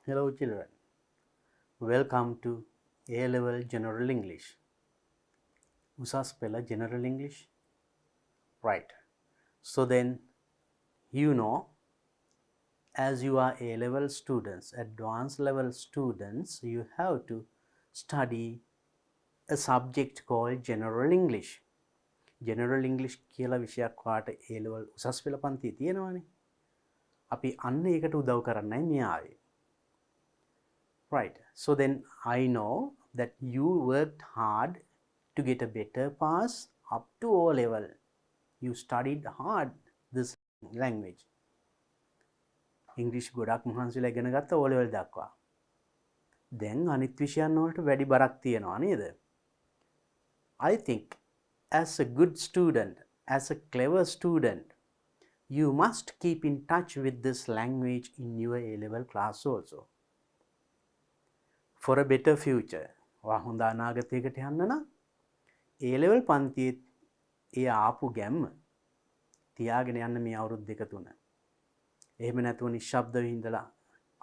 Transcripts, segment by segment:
Hello children, welcome to A-Level General English. Usas pela General English? Right. So then, you know, as you are A-Level students, advanced level students, you have to study a subject called General English. General English කියලා විෂයක් වාට A-Level උසස් පෙළ පන්තියේ තියෙනවානේ. අපි අන්න ඒකට උදව් කරන්නයි මේ ආවේ. Right. So then I know that you worked hard to get a better pass up to O level. You studied hard this language. English ගොඩක් මහන්සිලා ඉගෙන ගත්ත O level දක්වා. දැන් අනිත් විෂයන් වලට වැඩි බරක් තියෙනවා නේද? I think as a good student, as a clever student, you must keep in touch with this language in your A-level class also. For a better future. හොඳ අනාගතයකට යන්න නම් A-level පන්තියේ ඒ ආපු ගැම්ම තියාගෙන යන්න මේ අවුරුදු දෙක තුන. එහෙම නැතුව නිශ්ශබ්දව ඉඳලා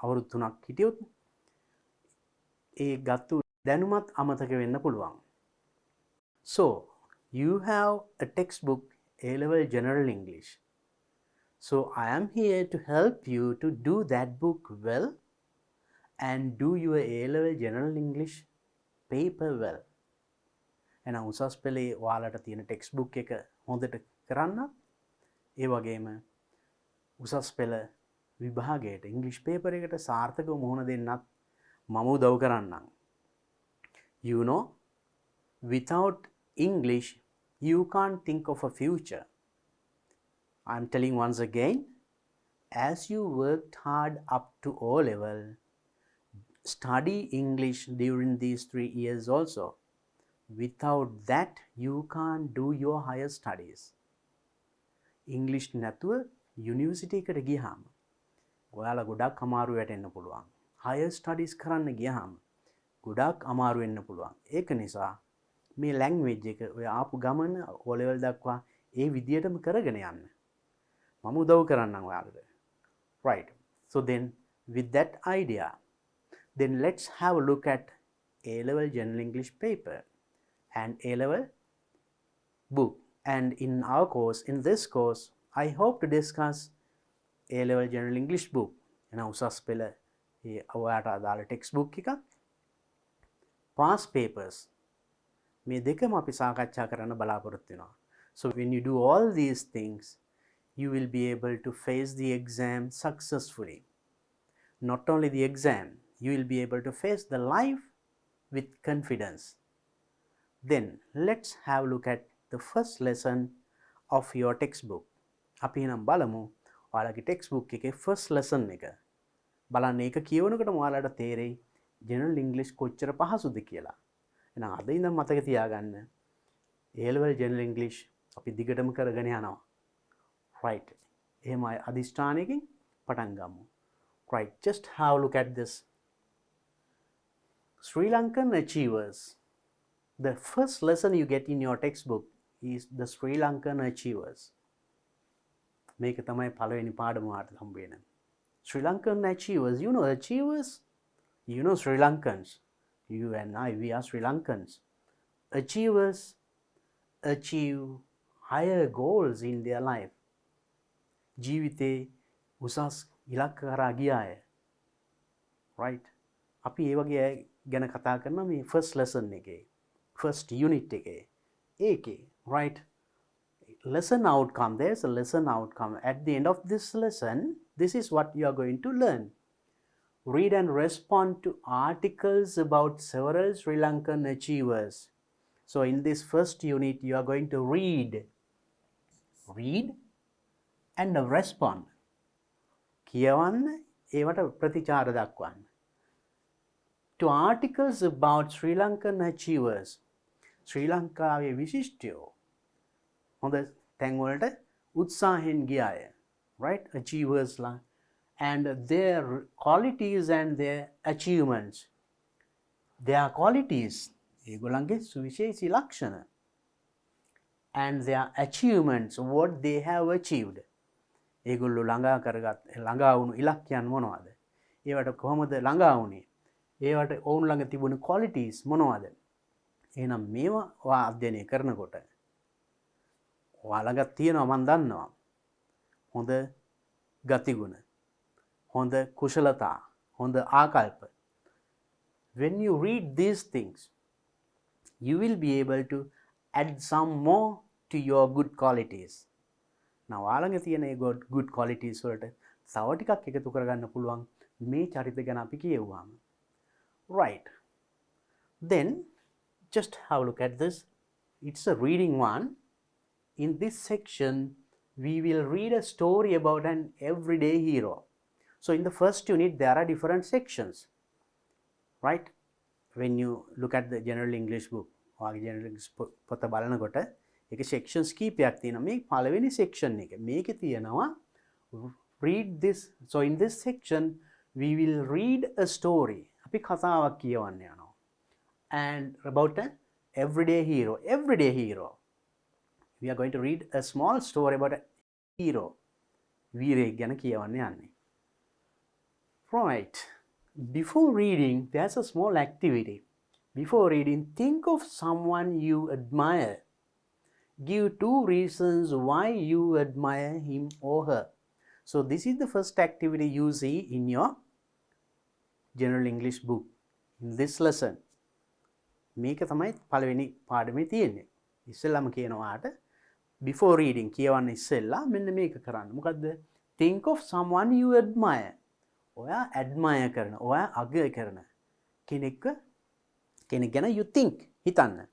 අවුරුදු 3ක් හිටියොත් ඒ ගත්තු දැනුමත් අමතක වෙන්න පුළුවන්. So, you have a textbook A-level General English. So, I am here to help you to do that book well and do your A-level General English paper well. එහෙනම් උසස් පෙළේ ඔයාලට තියෙන ටෙක්ස්ට් එක හොඳට කරන්න. ඒ වගේම උසස් පෙළ විභාගයට ඉංග්‍රීසි පේපර් එකට සාර්ථකව මුහුණ දෙන්නත් මම උදව් කරන්නම්. You know, without English, you can't think of a future. I'm telling once again, as you worked hard up to O level, study English during these 3 years also. Without that, you can't do your higher studies. English නැතුව university එකට ගියාම ඔයාලා ගොඩක් අමාරු වෙටෙන්න පුළුවන්. higher studies කරන්න ගියාම ගොඩක් අමාරු වෙන්න පුළුවන්. ඒක නිසා මේ language එක ඔය ආපු ගමන O level දක්වා ඒ විදියටම කරගෙන යන්න. මම උදව් කරන්නම් ඔයාලට. Right. So then with that idea, then let's have a look at A-level General English paper and A-level book. And in our course, in this course, I hope to discuss A-level General English book. And උසස් පෙළ ඒ ඔයාට අදාළ textbook එක past papers මේ දෙකම අපි සාකච්ඡා කරන්න බලාපොරොත්තු වෙනවා. So when you do all these things, you will be able to face the exam successfully. Not only the exam, you will be able to face the life with confidence. Then let's have a look at the first lesson of your textbook. අපි නම් බලමු ඔයාලගේ textbook එකේ first lesson එක. බලන්න ඒක කියවනකොටම ඔයාලට තේරෙයි general English කොච්චර පහසුද කියලා. එහෙනම් අද ඉඳන් මතක තියාගන්න A-level General English අපි දිගටම කරගෙන යනවා. Right. එහෙම අදිෂ්ඨානයකින් පටන් ගමු. Right. Just have a look at this. Sri Lankan achievers. The first lesson you get in your textbook is the Sri Lankan achievers. මේක තමයි පළවෙනි පාඩම වාට හම්බ වෙන. Sri Lankan achievers. You know achievers? You know Sri Lankans. You and I, we are Sri Lankans. Achievers achieve higher goals in their life. ජීවිතේ උසස් ඉලක්ක කරා ගිය අය. Right. අපි ඒ වගේ අය ගැන කතා කරනවා මේ first lesson එකේ. First unit එකේ. ඒකේ. Right. Lesson outcome. There's a lesson outcome. At the end of this lesson, this is what you are going to learn. Read and respond to articles about several Sri Lankan achievers. So in this first unit, you are going to read and respond. කියවන්න ඒවට ප්‍රතිචාර දක්වන්න. To articles about Sri Lankan achievers. ශ්‍රී ලංකාවේ විශිෂ්ටයෝ හොඳ තැන් වලට උත්සාහයෙන් ගිය අය. Right? Achievers ලා. And their qualities and their achievements. Their qualities. ඒගොල්ලන්ගේ සුවිශේෂී ලක්ෂණ. And their achievements, what they have achieved. ඒගොල්ලෝ ළඟා වුණු ඉලක්කයන් මොනවද? ඒවට කොහොමද ළඟා වුණේ? ඒවට ඔවුන් ළඟ තිබුණු qualities මොනවද? එහෙනම් මේවා ඔයා අධ්‍යයනය කරනකොට ඔයා ළඟ තියෙනවා මම දන්නවා. හොඳ ගතිගුණ, හොඳ කුසලතා, හොඳ ආකල්ප. When you read these things, you will be able to add some more to your good qualities. Now ඔයාලගේ තියෙන ඒ good qualities වලට තව ටිකක් එකතු කරගන්න පුළුවන් මේ චරිත ගැන අපි කියවුවාම. Right. Then just have a look at this. It's a reading one. In this section, we will read a story about an everyday hero. So in the first unit, there are different sections. Right? When you look at the general English book, ඔයාගේ general English පොත බලනකොට ඒකේ sections කීපයක් තියෙනවා. මේ පළවෙනි section එක. මේකේ තියෙනවා read this. So in this section we will read a story. අපි කතාවක් කියවන්න යනවා. And about an everyday hero. Everyday hero. We are going to read a small story about a hero. වීරයෙක් ගැන කියවන්න යන්නේ. Right. Before reading, there's a small activity. Before reading, think of someone you admire. Give 2 reasons why you admire him or her. So this is the first activity you see in your general English book. In this lesson. මේක තමයි පළවෙනි පාඩමේ තියෙන්නේ. ඉස්සෙල්ලාම කියනවාට before reading කියවන්න ඉස්සෙල්ලා මෙන්න මේක කරන්න. මොකද්ද? Think of someone you admire. ඔයා admire කරන, ඔයා අගය කරන කෙනෙක් ගැන you think හිතන්න.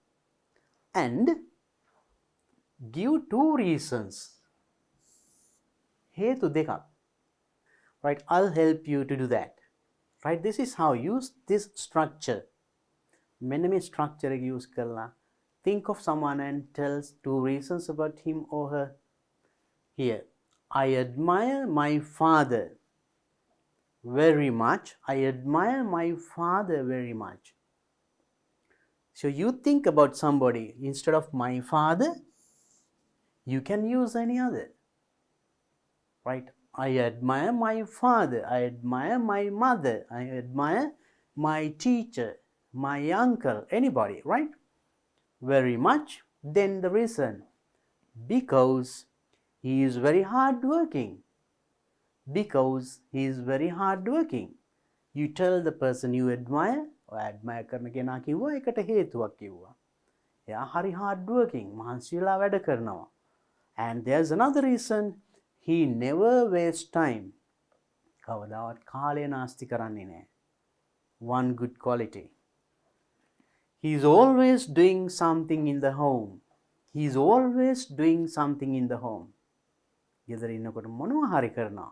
And give 2 reasons. හේතු දෙකක්. Right, I'll help you to do that. Right, this is how use this structure. මෙන්න මේ structure එක use කරලා think of someone and tells 2 reasons about him or her. Here, I admire my father very much. I admire my father very much. So you think about somebody instead of my father, you can use any other. Right? I admire my father. I admire my mother. I admire my teacher, my uncle, anybody, right? Very much. Then the reason, because he is very hardworking. Because he is very hardworking. You tell the person you admire, or admire කරන කෙනා කිව්වා ඒකට හේතුවක් කිව්වා. එයා හරි hardworking, මහන්සි වෙලා වැඩ කරනවා. And there's another reason, he never wastes time. කවදාවත් කාලය නාස්ති කරන්නේ නැහැ. One good quality. He is always doing something in the home. He is always doing something in the home. ගෙදර ඉන්නකොට මොනවා හරි කරනවා.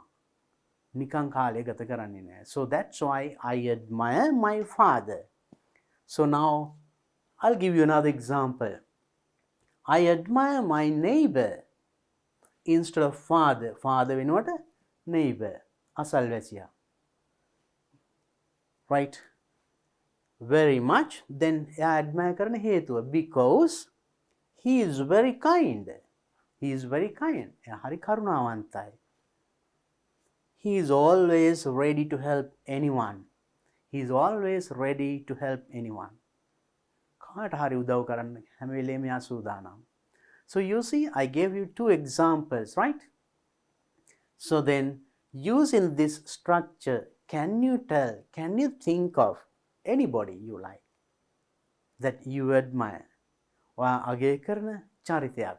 නිකං කාලය ගත කරන්නේ නැහැ. So that's why I admire my father. So now I'll give you another example. I admire my neighbor instead of father. Father වෙනුවට neighbor. අසල්වැසියා. Right? Very much. Then එයා admire කරන හේතුව because he is very kind. He is very kind. එයා හරි කරුණාවන්තයි. He is always ready to help anyone. He is always ready to help anyone. කාට හරි උදව් කරන්න හැම වෙලේම එයා සූදානම්. So you see, I gave you 2 examples, right? So then, using this structure, can you think of anybody you like that you admire? ඔයා අගය කරන චරිතයක්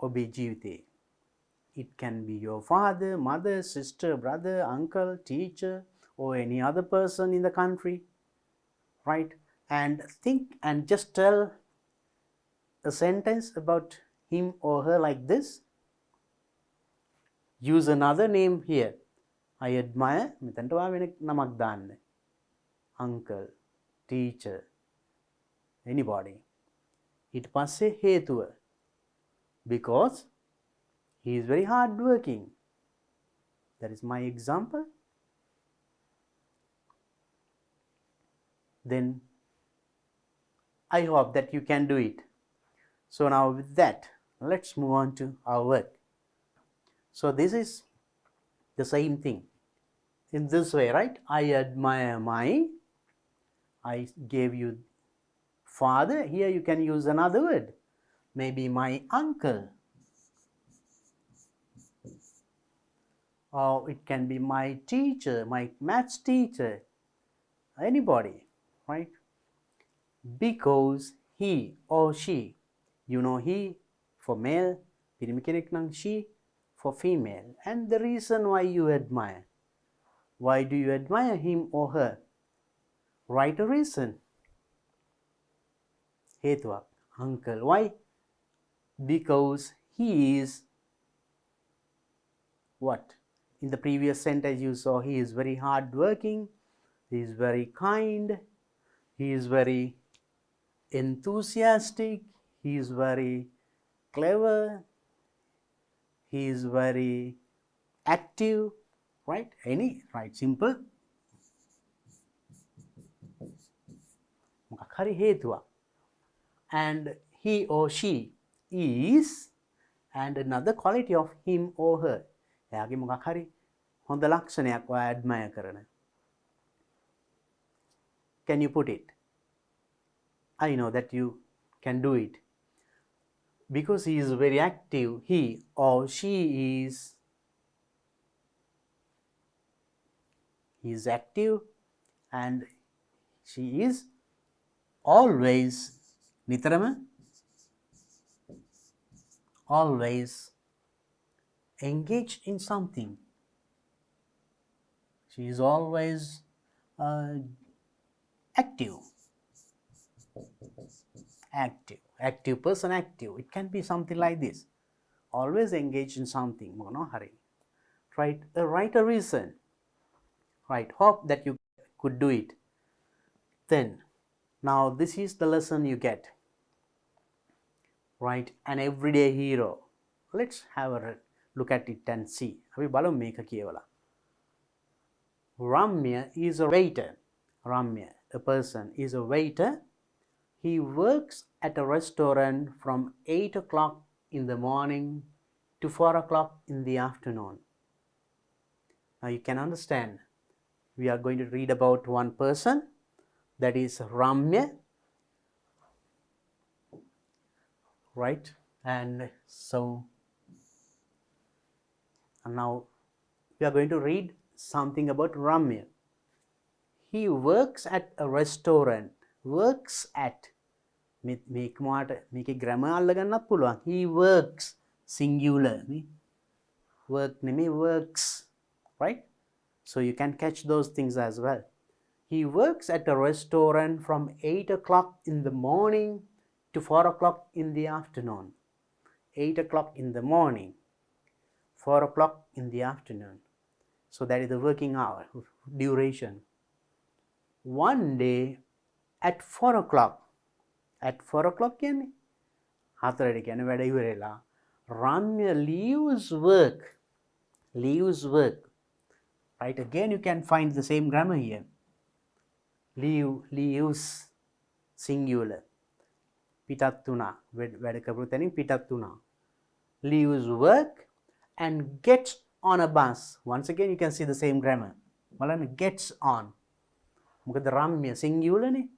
ඔබේ ජීවිතේ. It can be your father, mother, sister, brother, uncle, teacher, or any other person in the country, right? And think and just tell a sentence about him or her like this. Use another name here. I admire, මෙතනට ඔයා වෙන නමක් දාන්න. Uncle, teacher, anybody. ඊට පස්සේ හේතුව. Because he is very hardworking. That is my example. Then I hope that you can do it. So now with that, let's move on to our work. So this is the same thing. in this way, right? I admire my, I gave you father. Here you can use another word. Maybe my uncle. Or it can be my teacher, my maths teacher. Anybody, right? Because he or she. You know, he for male, පිරිමි කෙනෙක් නම් she for female. And the reason why you admire. Why do you admire him or her? Write a reason. හේතුවක්. Uncle. Why? Because he is what? In the previous sentence you saw he is very hardworking, he is very kind, he is very enthusiastic, he is very clever, he is very active, right? Any, right? Simple. මොකක් හරි හේතුවක්. And he or she is, and another quality of him or her. එයාගේ මොකක් හරි හොඳ ලක්ෂණයක් ඔයා admire කරන. Can you put it? I know that you can do it. Because he is very active, he or she is active, and she is always නිතරම always engaged in something. She is always active. Active person, active. It can be something like this. Always engaged in something. No hurry. Write a reason. Right. Hope that you could do it. Then, now this is the lesson you get. Right. An everyday hero. Let's have a look at it and see. අපි බලමු මේක කියවලා. Ramya is a waiter. Ramya, a person, is a waiter. He works at a restaurant from 8 o'clock in the morning to 4 o'clock in the afternoon. Now you can understand. We are going to read about one person. That is Ramya. Right? And so, and now we are going to read something about Ramya. He works at a restaurant. Works at. මේකේ grammar අල්ලගන්නත් පුළුවන්. He works singular. Work නෙමෙයි works. Right? So you can catch those things as well. He works at a restaurant from 8 o'clock in the morning to 4 o'clock in the afternoon. 8 o'clock in the morning, 4 o'clock in the afternoon. So that is the working hour, duration. One day at 4 o'clock, at 4 o'clock කියන්නේ හතරට කියන්නේ වැඩ ඉවරලා. Ramya leaves work. Right, again you can find the same grammar here. Leaves singular. පිටත් වුණා. වැඩ කරපු තැනින් පිටත් වුණා. Leaves work and gets on a bus. Once again you can see the same grammar. බලන්න gets on. මොකද Ramya singular නේ.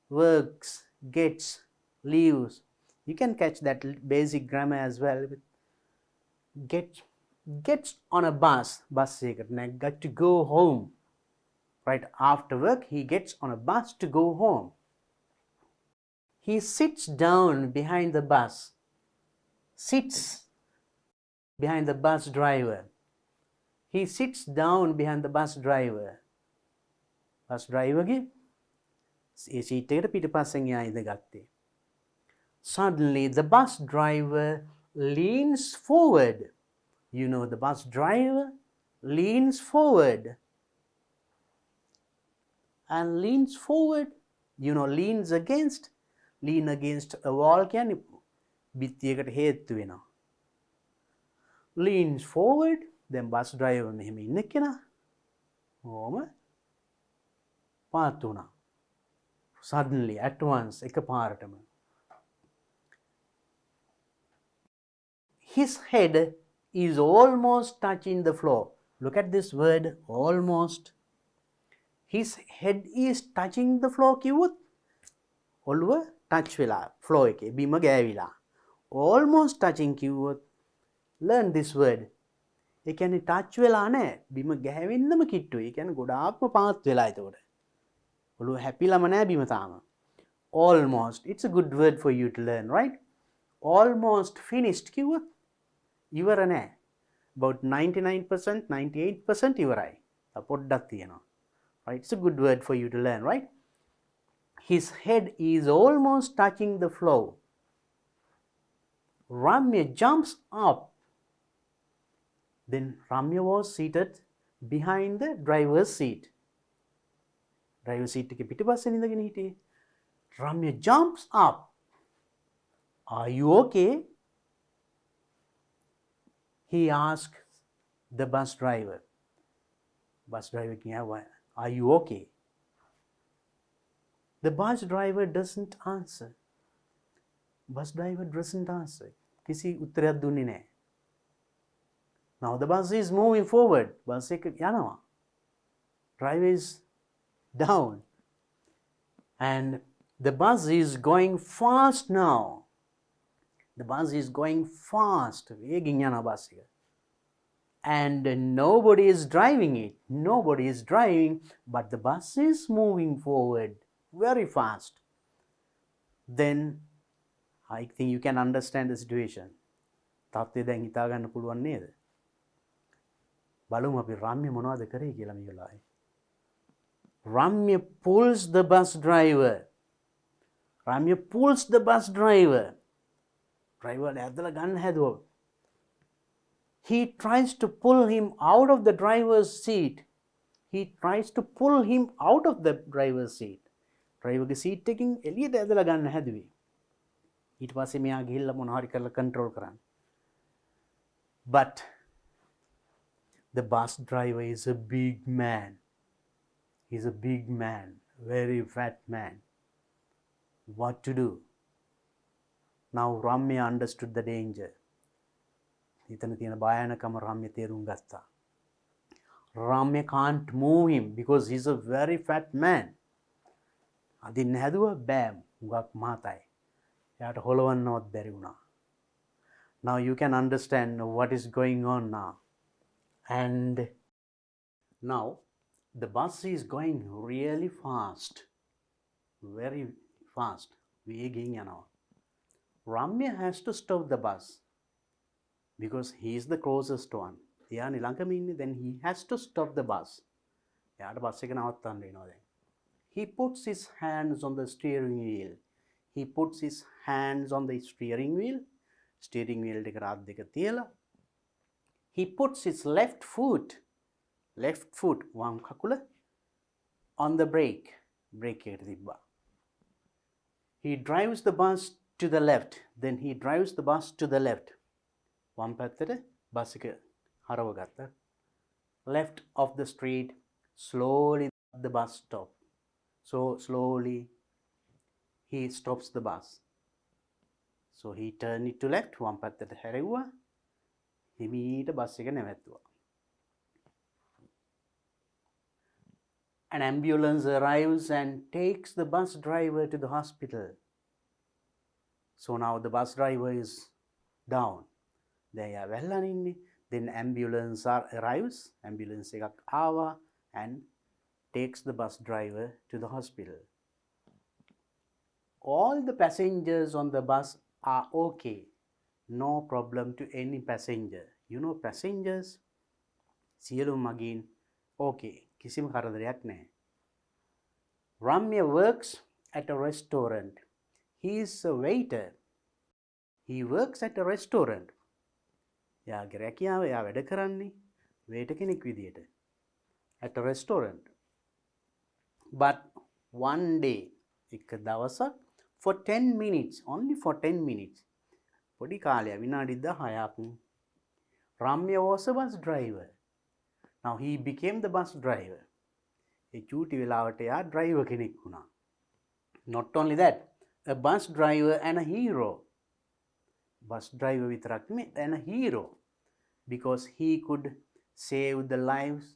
Works, gets, leaves. You can catch that basic grammar as well. Gets on a bus. Bus eකට got to go home. Right, after work he gets on a bus to go home. He sits down behind the bus. Sits behind the bus driver. He sits down behind the bus driver. Bus driver ගේ ඒ seat එකට පිටපස්සෙන් එයා ඉඳගත්තේ. Suddenly the bus driver leans forward. You know, the bus driver leans forward. And leans forward, you know, lean against a wall කියන්නේ බිත්තියකට හේතු වෙනවා. Leans forward, then bus driver මෙහෙම ඉන්න කෙනා ඕම පාත් වුණා. Suddenly, at once, එකපාරටම. His head is almost touching the floor. Look at this word almost. His head is touching the floor කිව්වොත් ඔළුව touch වෙලා floor එකේ බිම ගෑවිලා. Almost touching කිව්වොත් learn this word. ඒ කියන්නේ touch වෙලා නැහැ. බිම ගෑවෙන්නම කිට්ටුයි. ඒ කියන්නේ ගොඩාක්ම පාත් වෙලා එතකොට. ඔළුව හැපිලම නැහැ බිම තාම. Almost. It's a good word for you to learn, right? Almost finished කිව්වොත් ඉවර නැහැ. About 99%, 98% ඉවරයි. පොඩ්ඩක් තියෙනවා. Right? It's a good word for you to learn, right? His head is almost touching the floor. Ramya jumps up. Then Ramya was seated behind the driver's seat. Driver's seat එකේ පිටිපස්සේ ඉඳගෙන හිටියේ. Ramya jumps up. Are you okay? He asked the bus driver. Bus driver කියනවා, are you okay? The bus driver doesn't answer. Bus driver doesn't answer. කිසි උත්තරයක් දුන්නේ නැහැ. Now the bus is moving forward. Bus එක යනවා. Driver is down. And the bus is going fast now. The bus is going fast. වේගින් යන bus එක. And nobody is driving it. Nobody is driving, but the bus is moving forward very fast. Then I think you can understand the situation. තත්ත්වය දැන් හිතා ගන්න පුළුවන් නේද? බලමු අපි රම්‍ය මොනවද කරේ කියලා මේ වෙලාවේ. Ramya pulls the bus driver. Ramya pulls the bus driver. Driver ඇදලා ගන්න හැදුවා. He tries to pull him out of the driver's seat. He tries to pull him out of the driver's seat. Driver ගේ seat එකකින් එළියට ඇදලා ගන්න හැදුවේ. ඊට පස්සේ මෙයා ගිහිල්ලා මොනවා හරි කරලා control කරන්න. But the bus driver is a big man. He's a big man, very fat man. What to do? Now Ramya understood the danger. එතන තියෙන භයානකම රම්‍ය තේරුම් ගත්තා. Ramya can't move him because he's a very fat man. අදින්න හැදුවා බෑ හුඟක් මහතයි. එයාට හොලවන්නවත් බැරි වුණා. Now you can understand what is going on now. And now the bus is going really fast. Very fast. වේගෙන් යනවා. Ramya has to stop the bus. Because he is the closest one. එයා නිලංගම ඉන්නේ, then he has to stop the bus. එයාට bus එක නවත්තන්න වෙනවා දැන්. He puts his hands on the steering wheel. He puts his hands on the steering wheel. Steering wheel එක රාත් දෙක තියලා. He puts his left foot වම් කකුල on the brake. Brake එකට තිබ්බා. He drives the bus to the left. Then he drives the bus to the left. වම් පැත්තට බස් එක හරව ගත්තා. Left of the street, slowly the bus stop. So slowly he stops the bus. So he turned it to left. වම් පැත්තට හැරෙව්වා. හිමීට bus එක නැවැත්තුවා. An ambulance arrives and takes the bus driver to the hospital. So now the bus driver is down. They are well ඉන්නේ. Then ambulance arrives. Ambulance එකක් ආවා and takes the bus driver to the hospital. All the passengers on the bus are okay. No problem to any passenger. You know passengers සියලු මගින් okay. කිසිම කරදරයක් නැහැ. Ramya works at a restaurant. He is a waiter. He works at a restaurant. එයාගේ රැකියාව එයා වැඩ කරන්නේ වේටර් කෙනෙක් විදියට. At a restaurant. But one day, එක දවසක් for 10 minutes, only for 10 minutes. පොඩි කාලයක් විනාඩි 10ක්. Ramya was a bus driver. Now he became the bus driver. ඒ චූටි වෙලාවට එයා driver කෙනෙක් වුණා. Not only that, a bus driver and a hero. Bus driver විතරක් නෙමෙයි and a hero. Because he could saved the lives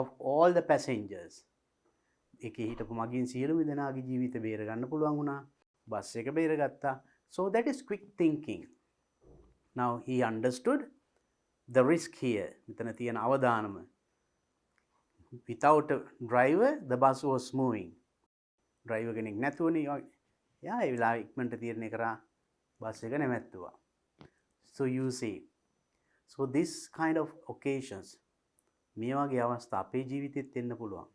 of all the passengers. එකේ හිටපු මගින් සියලුම දෙනාගේ ජීවිත බේර ගන්න පුළුවන් වුණා. බස් එක බේරගත්තා. So that is quick thinking. Now he understood the risk here. මෙතන තියෙන අවදානම. Without a driver, the bus was moving. Driver කෙනෙක් නැතුවනේ. යා ඒ වෙලාවේ ඉක්මනට තීරණය කරා බස් එක නැමැත්තුවා. So you see. So this kind of occasions මේ වගේ අවස්ථා අපේ ජීවිතෙත් එන්න පුළුවන්.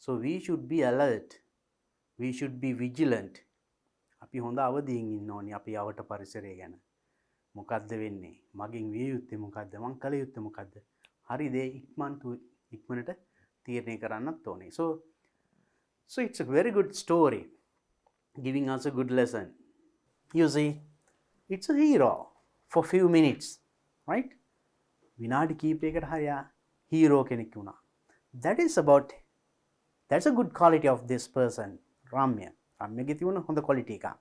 So we should be alert. We should be vigilant. අපි හොඳ අවදියෙන් ඉන්න ඕනේ අපි යවට පරිසරය ගැන. මොකද්ද වෙන්නේ? මගෙන් විය යුත්තේ මොකද්ද? මං කළ යුත්තේ මොකද්ද? හරි දේ ඉක්මනට තීරණය කරන්නත් ඕනේ. So it's a very good story giving us a good lesson. You see, it's a hero for few minutes, right? විනාඩි කීපයකට හරියා hero කෙනෙක් වුණා. That's a good quality of this person, Ramya. Ramyaගේ තියුණ හොඳ quality එකක්.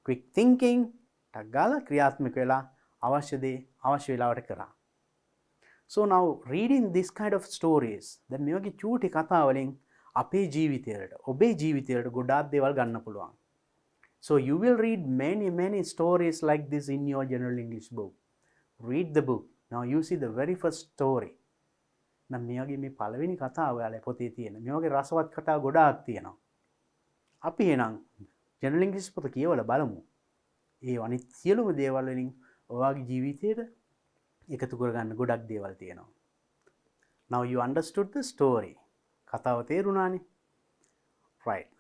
Quick thinking, ටක් ගාලා ක්‍රියාත්මක වෙලා අවශ්‍ය දේ අවශ්‍ය වෙලාවට කරා. So now reading this kind of stories, දැන් මේ වගේ චූටි කතා වලින් අපේ ජීවිතයට, ඔබේ ජීවිතයට ගොඩාක් දේවල් ගන්න පුළුවන්. So you will read many stories like this in your general English book. Read the book. Now you see the very first story. නම් මේ වගේ මේ පළවෙනි කතාව ඔයාලා පොතේ තියෙන. මේ වගේ රසවත් කතා ගොඩාක් තියෙනවා. අපි එනං ජෙනරල් ඉංග්‍රීසි පොත කියවලා බලමු. ඒ අනිත් සියලුම දේවල් වලින් ඔයාගේ ජීවිතේට එකතු කරගන්න ගොඩක් දේවල් තියෙනවා. Now you understood the story. කතාව තේරුණානේ? Right.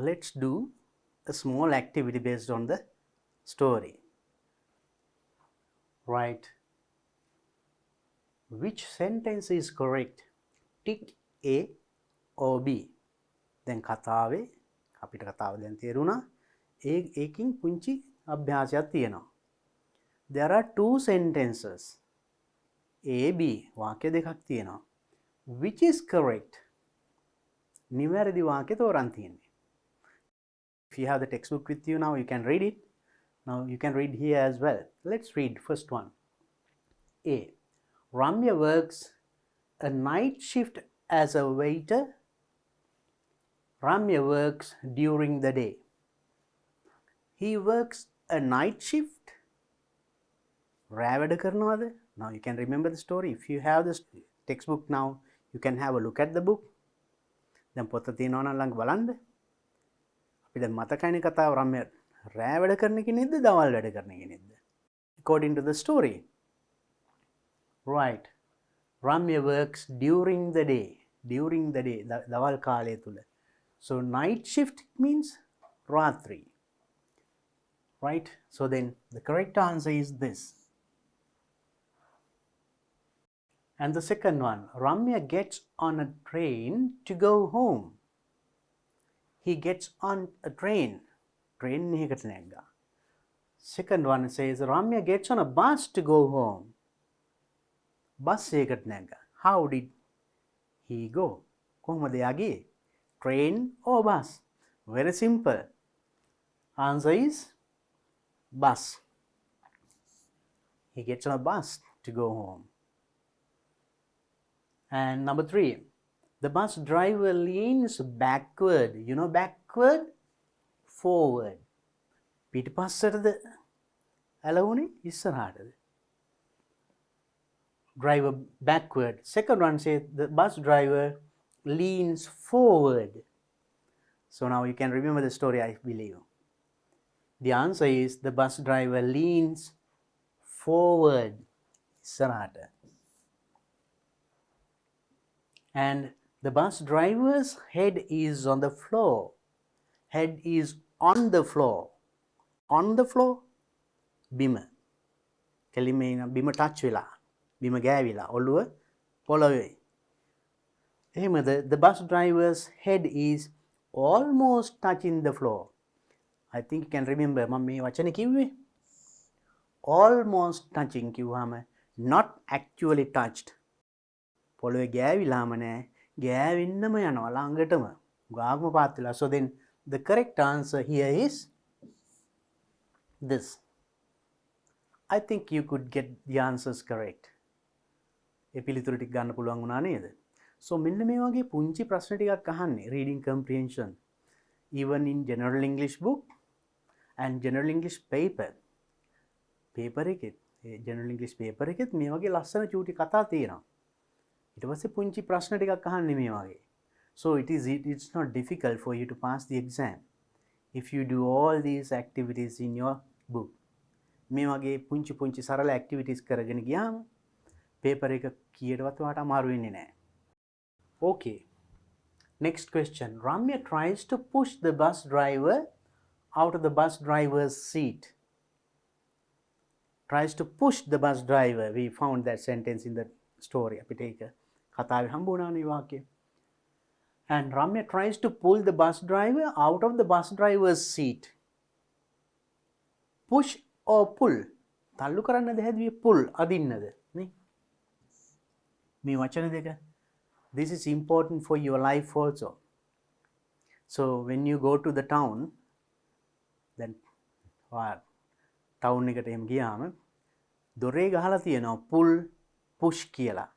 Let's do a small activity based on the story. Right. Which sentence is correct? Tick A or B. Then කතාවේ අපිට කතාව දැන් තේරුණා. ඒකින් පුංචි අභ්‍යාසයක් තියෙනවා. There are two sentences. A, B. වාක්‍ය දෙකක් තියෙනවා. Which is correct? නිවැරදි වාක්‍ය තෝරන් තියෙන්නේ. If you have the textbook with you now, you can read it. Now you can read here as well. Let's read first one. A. Ramya works a night shift as a waiter. Ramya works during the day. He works a night shift. රැවැඩ කරනවද? Now you can remember the story. If you have the textbook now, you can have a look at the book. දැන් පොත තියෙනවා නම් ළඟ බලන්න. අපි දැන් මතකයිනේ කතාව රම්‍ය රැවැඩ කරන කෙනෙක්ද දවල් වැඩ කරන කෙනෙක්ද? According to the story. Right. Ramya works during the day. During the day. දවල් කාලය තුල. So night shift means රාත්‍රී. Right? So then the correct answer is this. And the second one, Ramya gets on a train to go home. He gets on a train. Train එකකට නැග්ගා. Second one says Ramya gets on a bus to go home. Bus එකකට නැග්ගා. How did he go? කොහොමද යාගේ? Train or bus? Very simple. Answer is bus. He gets on a bus to go home. And number 3, the bus driver leans backward. You know backward? Forward. පිටිපස්සටද ඇලවුනේ ඉස්සරහටද? Driver backward. Second one says the bus driver leans forward. So now you can remember the story, I believe. The answer is the bus driver leans forward. ඉස්සරහට. And the bus driver's head is on the floor. Head is on the floor. On the floor? බිම. කෙලිමේ බිම touch වෙලා. බිම ගෑවිලා. ඔළුව පොළවේ. එහෙමද? The bus driver's head is almost touching the floor. I think you can remember මම මේ වචනේ කිව්වේ. Almost touching කිව්වම not actually touched. පොළවේ ගෑවිලාම නෑ ගෑවෙන්නම යනවා ළඟටම ගාගම පාත් වෙලා. So then the correct answer here is this. I think you could get the answers correct. ඒ පිළිතුරු ටික ගන්න පුළුවන් වුණා නේද? So මෙන්න මේ වගේ පුංචි ප්‍රශ්න ටිකක් අහන්නේ reading comprehension even in general English book and general English paper එකෙත් general English paper එකෙත් මේ වගේ ලස්සන චූටි කතා තියෙනවා. ඊට පස්සේ පුංචි ප්‍රශ්න ටිකක් අහන්නේ මේ වගේ. So it's not difficult for you to pass the exam if you do all these activities in your book. මේ වගේ පුංචි සරල activities කරගෙන ගියාම paper එක කීයටවත් ඔයාලට අමාරු වෙන්නේ නැහැ. Okay. Next question. Ramya tries to push the bus driver out of the bus driver's seat. Tries to push the bus driver. We found that sentence in the story. අපිට ඒක කතාවේ හම්බ වුණානේ වාක්‍යය. And Ramya tries to pull the bus driver out of the bus driver's seat. Push or pull. තල්ලු කරන්නද හැදුවේ pull අදින්නද නේ? මේ වචන දෙක. This is important for your life also. So when you go to the town, then town එකට එම් ගියාම දොරේ ගහලා තියෙනවා pull push කියලා.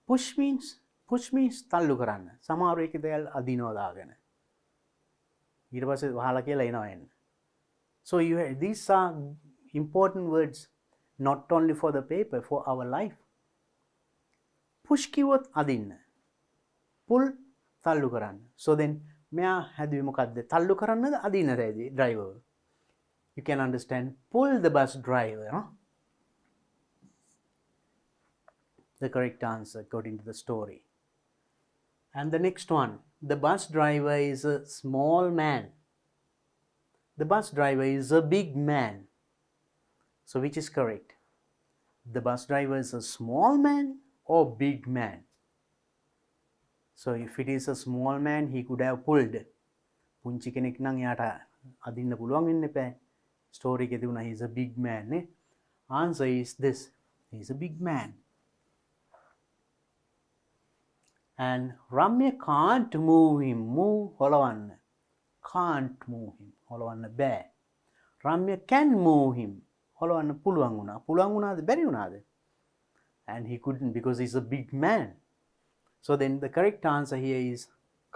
Push means තල්ලු කරන්න. සමහර එක දේවල් අදිනවා දාගෙන. ඊට පස්සේ වහලා කියලා එනවා එන්න. So these are important words not only for the paper, for our life. Push කිව්වොත් අදින්න. Pull තල්ලු කරන්න. So then මෙයා හැදුවේ මොකද්ද? තල්ලු කරන්නද අදින්නද driver? You can understand pull the bus driver, huh? The correct answer according to the story. And the next one, the bus driver is a small man. The bus driver is a big man. So which is correct? The bus driver is a small man or big man? So if it is a small man, he could have pulled. පුංචි කෙනෙක් නම් යාට අදින්න පුළුවන් වෙන්න එපා. Story එකේ තිබුණා he is a big man නේ. Answer is this. He is a big man. And Ramya can't move him. Move හොලවන්න. Can't move him. හොලවන්න බෑ. Ramya can move him. හොලවන්න පුළුවන් වුණා. පුළුවන් වුණාද බැරි වුණාද? And he couldn't because he's a big man. So then the correct answer here is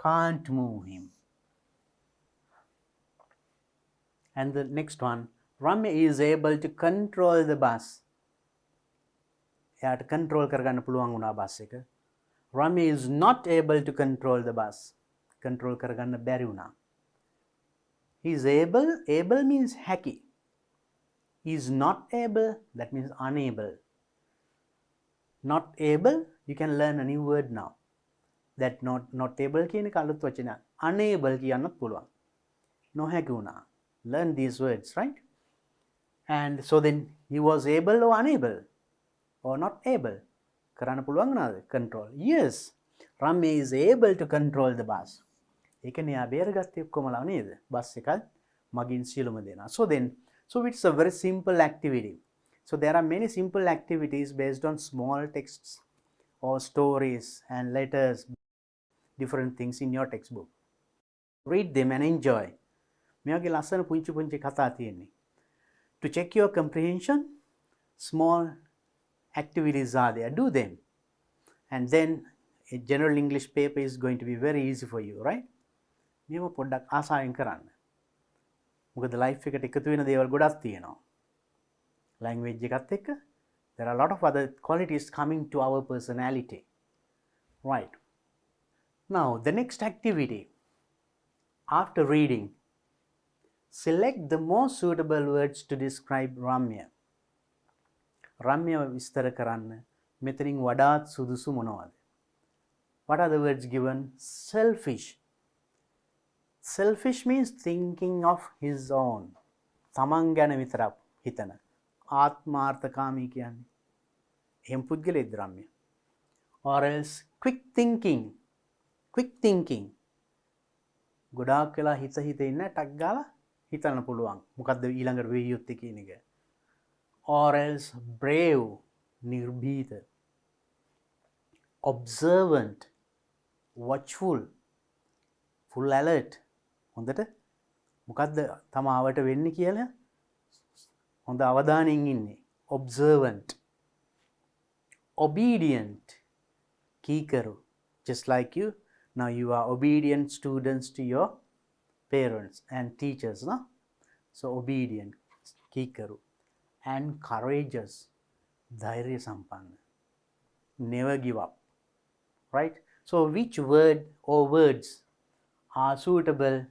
can't move him. And the next one, Ramya is able to control the bus. එයාට control කරගන්න පුළුවන් වුණා බස් එක. Ramya is not able to control the bus. Control කරගන්න බැරි වුණා. He is able. Able means හැකි. He is not able. That means unable. Not able. You can learn a new word now. That not able කියන එක අලුත් වචනයක්. Unable කියන්නත් පුළුවන්. නොහැකි වුණා. Learn these words, right? And so then he was able or unable or not able. කරන්න පුළුවන් නේද? Control. Yes. Ramya is able to control the bus. ඒ කියන්නේ යා බේරගත්තේ ඔක්කොමලා නේද? බස් එකත් මගින් සියලුම දෙනා. So it's a very simple activity. So there are many simple activities based on small texts or stories and letters, different things in your textbook. Read them and enjoy. මේ වගේ ලස්සන පුංචි කතා තියෙන්නේ. To check your comprehension, small activities are there. Do them. And then a general English paper is going to be very easy for you, right? මේව පොඩ්ඩක් ආසාවෙන් කරන්න. මොකද life එකට එකතු වෙන දේවල් ගොඩක් තියෙනවා. Language එකත් එක්ක there are a lot of other qualities coming to our personality. Right. Now the next activity. After reading, select the most suitable words to describe Ramya. Ramya විස්තර කරන්න මෙතනින් වඩාත් සුදුසු මොනවද? What are the words given? Selfish. Selfish means thinking of his own. තමන් ගැන විතරක් හිතන. ආත්මාර්ථකාමී කියන්නේ. එහෙම පුද්ගලයෙක්ද Ramya? Or else quick thinking. Quick thinking. ගොඩාක් වෙලා හිත ඉන්න ටක් ගාලා හිතන්න පුළුවන්. මොකද්ද ඊළඟට වෙයි යුත්තේ කියන එක. Or else brave. නිර්භීත. Observant. Watchful. Full alert. හොඳට මොකද්ද තමාවට වෙන්නේ කියලා හොඳ අවධානයෙන් ඉන්නේ. Observant. obedient කීකරු. Just like you, now you are obedient students to your parents and teachers, no? So obedient කීකරු. And courageous, dhairya sampanna. Never give up, right? So which word or words are suitable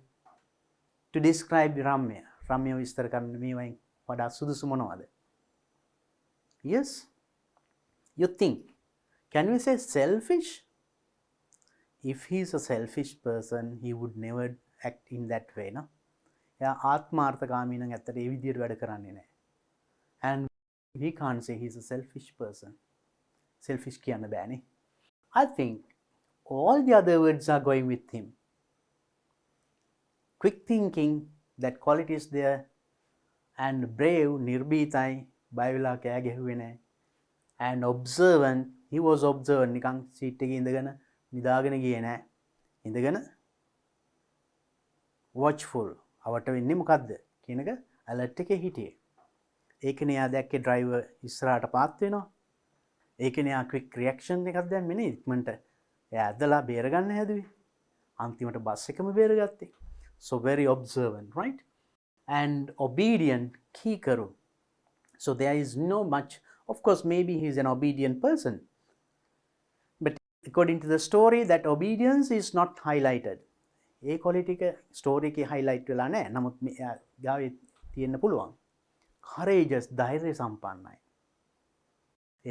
to describe Ramya? Ramya විස්තර කරන්න මේ වයින් වඩා සුදුසු මොනවද? Yes, you think. Can we say selfish? If he is a selfish person, he would never act in that way, no? එයා ආත්මාර්ථකාමී නම් ඇත්තට ඒ විදියට වැඩ කරන්නේ නැහැ. And we can't say he's a selfish person. Selfish කියන්න බෑනේ. I think all the other words are going with him. Quick thinking, that quality is there. And brave, නිර්භීතයි, බය වෙලා කෑ ගැහුවේ නැහැ. And observant, he was observant. නිකන් seat එකේ ඉඳගෙන නිදාගෙන ගියේ නැහැ. ඉඳගෙන watchful. අවට වෙන්නේ මොකද්ද කියන එක alert එකේ හිටියේ. ඒකනේ එයා දැක්කේ driver ඉස්සරහට පාත් වෙනවා. ඒකනේ එයා quick reaction එකක් දැම්මේ නේ. ඉක්මනට එයා ඇදලා බේර ගන්න හැදුවේ. අන්තිමට බස් එකම බේරගත්තේ. So very observant, right? And obedient කීකරු. So there is no much, of course maybe he is an obedient person, but according to the story that obedience is not highlighted. A quality එක story එකේ highlight වෙලා නැහැ. නමුත් මෙයා ගාවේ තියෙන්න පුළුවන්. Courageous, ධෛර්ය සම්පන්නයි.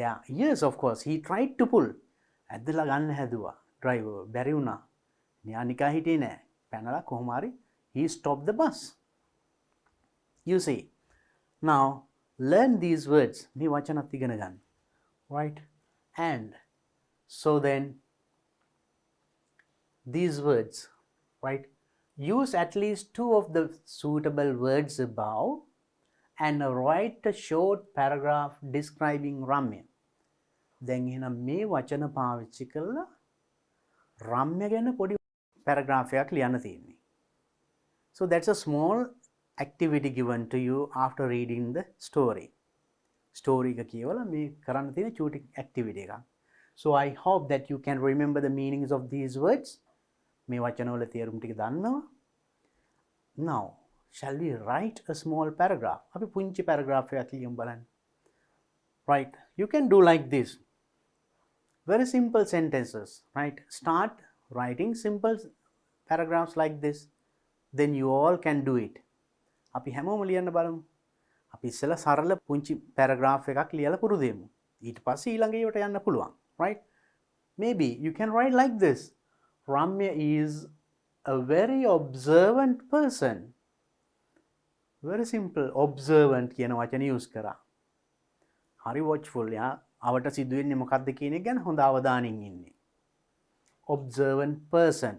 Yeah, yes, of course he tried to pull. ඇදලා ගන්න හැදුවා driver. බැරි වුණා. මෙයා නිකන් හිටියේ නැහැ. පැනලා කොහොම හරි he stopped the bus. You see, now learn these words. මේ වචනත් ඉගෙන ගන්න. Right? And so then these words, right? Use at least 2 of the suitable words above and write a short paragraph describing Ramya. දැන් එහෙනම් මේ වචන පාවිච්චි කරලා රම්‍ය ගැන පොඩි paragraph එකක් ලියන්න තියෙන්නේ. So that's a small activity given to you after reading the story. Story එක කියවලා මේ කරන්න තියෙන චූටි activity එකක්. So I hope that you can remember the meanings of these words. මේ වචනවල තේරුම් ටික දන්නවා. Now, shall we write a small paragraph? අපි පුංචි paragraph එකක් ලියමු බලන්න. Right, you can do like this. Very simple sentences, right? Start writing simple paragraphs like this. Then you all can do it. අපි හැමෝම ලියන්න බලමු. අපි ඉස්සෙල්ලා සරල පුංචි paragraph එකක් ලියලා පුරුදු වෙමු. ඊට පස්සේ ඊළඟ ඒවට යන්න පුළුවන්, right? Maybe you can write like this. Ramya is a very observant person. Very simple. Observant කියන වචනේ use කරා. හරි watchful. යා අවට සිදු වෙන්නේ මොකක්ද කියන එක ගැන හොඳ අවධානයෙන් ඉන්නේ. Observant person.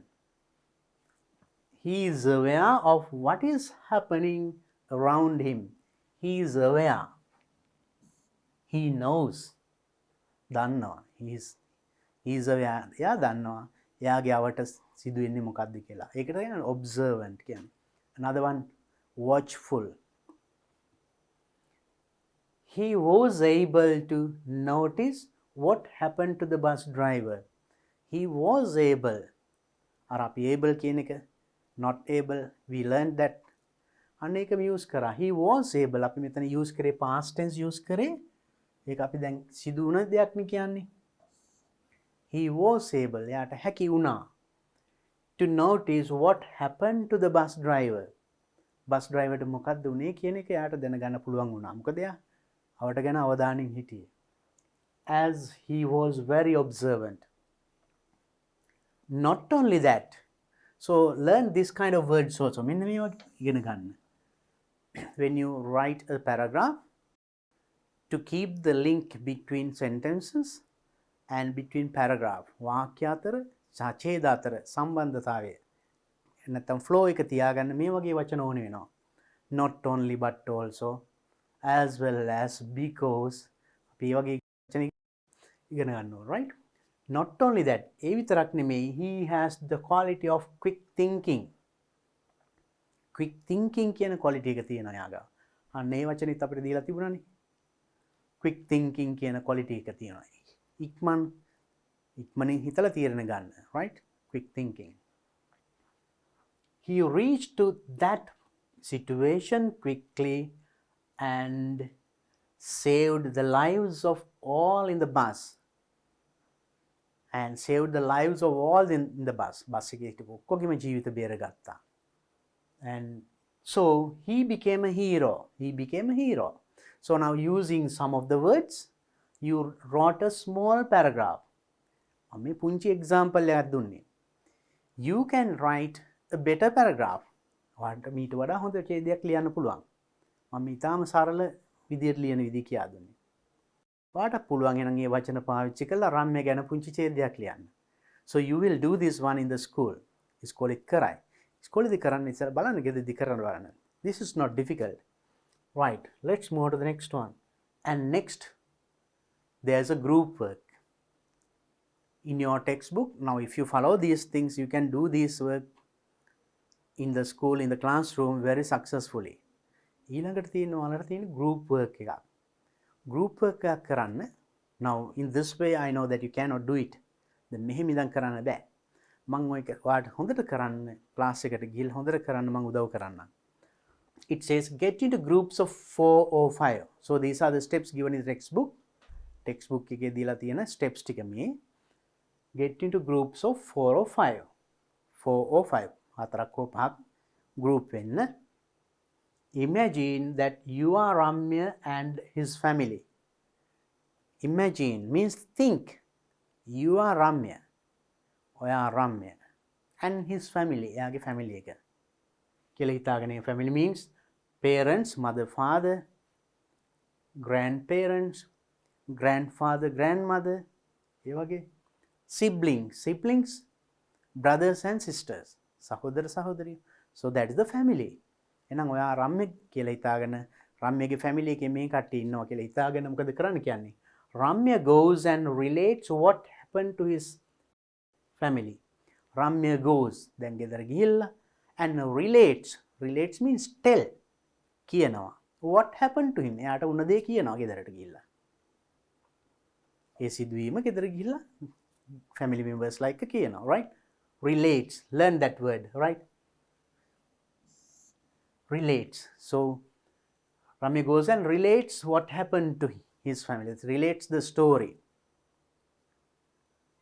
He is aware of what is happening around him. He is aware. He knows. දන්නවා. He is aware. යා දන්නවා. එයාගේ අවට සිදු වෙන්නේ මොකක්ද කියලා. ඒකට කියන්නේ observant කියන්නේ. Another one, watchful. He was able to notice what happened to the bus driver. He was able. අර අපි able කියන එක not able, we learned that. අනේකම use කරා. He was able. අපි මෙතන use කරේ past tense use කරේ. ඒක අපි දැන් සිදු වුණ දෙයක් නේ කියන්නේ. He was able. එයාට හැකි වුණා to notice what happened to the bus driver. bus driver ට මොකක්ද උනේ කියන එක එයාට දැනගන්න පුළුවන් වුණා. මොකද එයා අවට ගැන අවධානයෙන් හිටියේ. As he was very observant. Not only that. So learn this kind of words also. මෙන්න මේවා ඉගෙන ගන්න. When you write a paragraph, to keep the link between sentences and between paragraph. වාක්‍ය අතර සහ ඡේද අතර සම්බන්ධතාවය. නැත්නම් flow එක තියාගන්න මේ වගේ වචන ඕනේ වෙනවා. Not only but also, as well as, because. අපි මේ වගේ වචන ඉගෙන ගන්න ඕන, right? Not only that, ඒ විතරක් නෙමෙයි, he has the quality of quick thinking. Quick thinking කියන quality එක තියෙනවා යාගා. අන්න ඒ වචනේත් අපිට දීලා තිබුණානේ. Quick thinking කියන quality එක තියෙනවා. ඉක්මනින් හිතලා තීරණ ගන්න, right? Quick thinking. He reached to that situation quickly and saved the lives of all in the bus. And saved the lives of all in the bus. Bus එකේ හිටපු ඔක්කොගෙම ජීවිත බේරගත්තා. And so he became a hero. He became a hero. So now using some of the words, you wrote a small paragraph. මේ පුංචි example එකක් දුන්නේ. You can write a better paragraph. ඔයාලට මීට වඩා හොඳ ඡේදයක් ලියන්න පුළුවන්. මම ඊටාම සරල විදියට ලියන විදිය කියා දුන්නේ. ඔයාලට පුළුවන් එනං මේ වචන පාවිච්චි කරලා රම්‍ය ගැන පුංචි ඡේදයක් ලියන්න. So you will do this one in the school. ඉස්කෝලේ කරයි. ඉස්කෝලේදී කරන්න ඉස්සර බලන්න ගෙදරදී කරන්න බලන්න. This is not difficult. Right, let's move to the next one. And next, there's a group work. In your textbook, now if you follow these things, you can do this work in the school, in the classroom very successfully. ඊළඟට තියෙනවා ඔයාලට තියෙන group work එකක්. Group work එකක් කරන්න. Now in this way I know that you cannot do it. දැන් මෙහෙම ඉඳන් කරන්න බෑ. මම ඔයක ඔයාලට හොඳට කරන්න ක්ලාස් එකට ගිහලා හොඳට කරන්න මම උදව් කරන්නම්. It says get into groups of 4 or 5. So these are the steps given in the textbook. Textbook එකේ දීලා තියෙන steps ටික මේ. Get into groups of 4 or 5. 4 or 5. හතරක් හෝ පහක් group වෙන්න. Imagine that you are Ramya and his family. Imagine means think. You are Ramya. ඔයා Ramya and his family. එයාගේ family එක. කියලා හිතාගෙන family means parents, mother, father, grandparents, grandfather, grandmother, ඒ වගේ siblings, brothers and sisters, සහෝදර සහෝදරියෝ. So that is the family. එහෙනම් ඔයා රම්‍ය කියලා හිතාගෙන රම්‍යගේ family එකේ මේ කට්ටිය ඉන්නවා කියලා හිතාගෙන මොකද කරන්න කියන්නේ? Ramya goes and relates what happened to his family. Ramya goes දැන් ගෙදර ගිහිල්ලා and relates means tell කියනවා. What happened to him? එයාට වුණ දේ කියනවා ගෙදරට ගිහිල්ලා. ඒ සිදුවීම ගෙදර ගිහිල්ලා family members like කියනවා, right? Relates, learn that word, right? Relates. So Ramya goes and relates what happened to his family. It relates the story.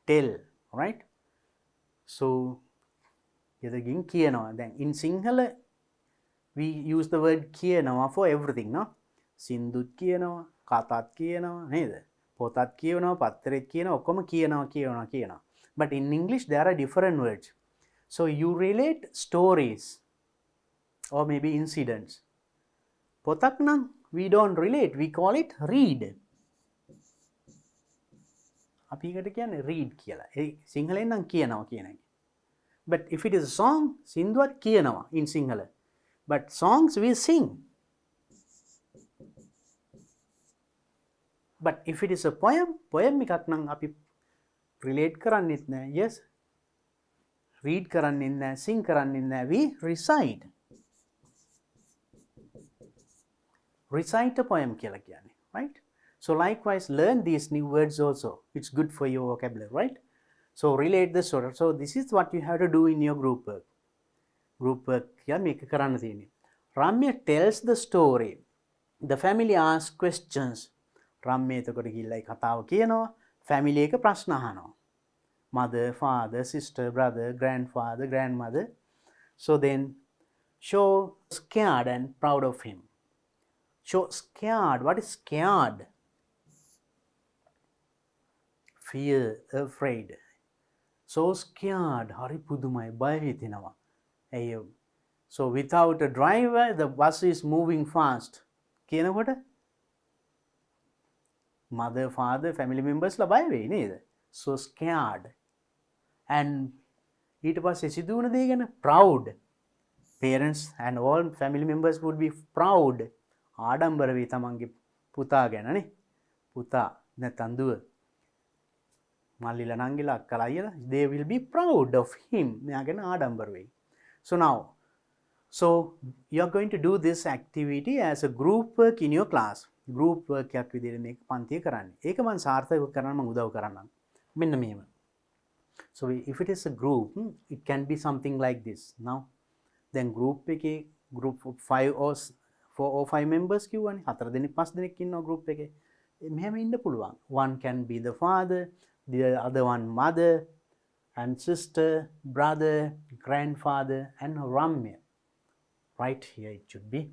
Tell, right? So එදගින් කියනවා. දැන් in Sinhala we use the word කියනවා for everything, no? සින්දුත් කියනවා, කතාත් කියනවා, නේද? පොතත් කියනවා, පත්තරෙත් කියනවා, ඔක්කොම කියනවා. But in English there are different words. So you relate stories or maybe incidents. පොතක් නම් we don't relate, we call it read. අපි එකට කියන්නේ read කියලා. ඒ සිංහලෙන් නම් කියනවා කියන එක. But if it is a song, සින්දුවත් කියනවා in Sinhala. But songs we sing. But if it is a poem එකක් නම් අපි relate කරන්නෙත් නෑ. Yes. Read කරන්නෙත් නෑ, sing කරන්නෙත් නෑ. We recite. Recite a poem කියලා කියන්නේ, right? So likewise learn these new words also. It's good for your vocabulary, right? So relate the story. So this is what you have to do in your group work. Group work ya මේක කරන්න තියෙන්නේ. Ramya tells the story. The family asks questions. Ramya එතකොට ගිහිල්ලා ඒ කතාව කියනවා. Family එක ප්‍රශ්න අහනවා. Mother, father, sister, brother, grandfather, grandmother. So then show scared and proud of him. Show scared. What is scared? Fear, afraid. So scared. Hari pudumai baya hitinawa. So without a driver, the bus is moving fast. Kiyanakota? Mother, father, family members la baya වෙයි නේද? So scared. And ඊට පස්සේ සිදු වුණ දේ ගැන proud. Parents and all family members would be proud. ආඩම්බර වෙයි තමන්ගේ පුතා ගැන නේ. පුතා නැත්නම් දුව. මල්ලිලා නංගිලා අක්කලා අයියලා they will be proud of him. මෙයා ගැන ආඩම්බර වෙයි. So you are going to do this activity as a group work in your class. Group work එකක් විදිහට මේක පන්තිය කරන්නේ. ඒක මම සාර්ථකව කරන්න මම උදව් කරන්නම්. මෙන්න මෙහෙම. So if it is a group, it can be something like this. Now then group එකේ group of 5 or 4 or 5 members කිව්වනේ. 4 දෙනෙක් 5 දෙනෙක් ඉන්නවා group එකේ. මෙහෙම ඉන්න පුළුවන්. One can be the father, the other one mother and sister, brother, grandfather and Ramya. Right here it should be.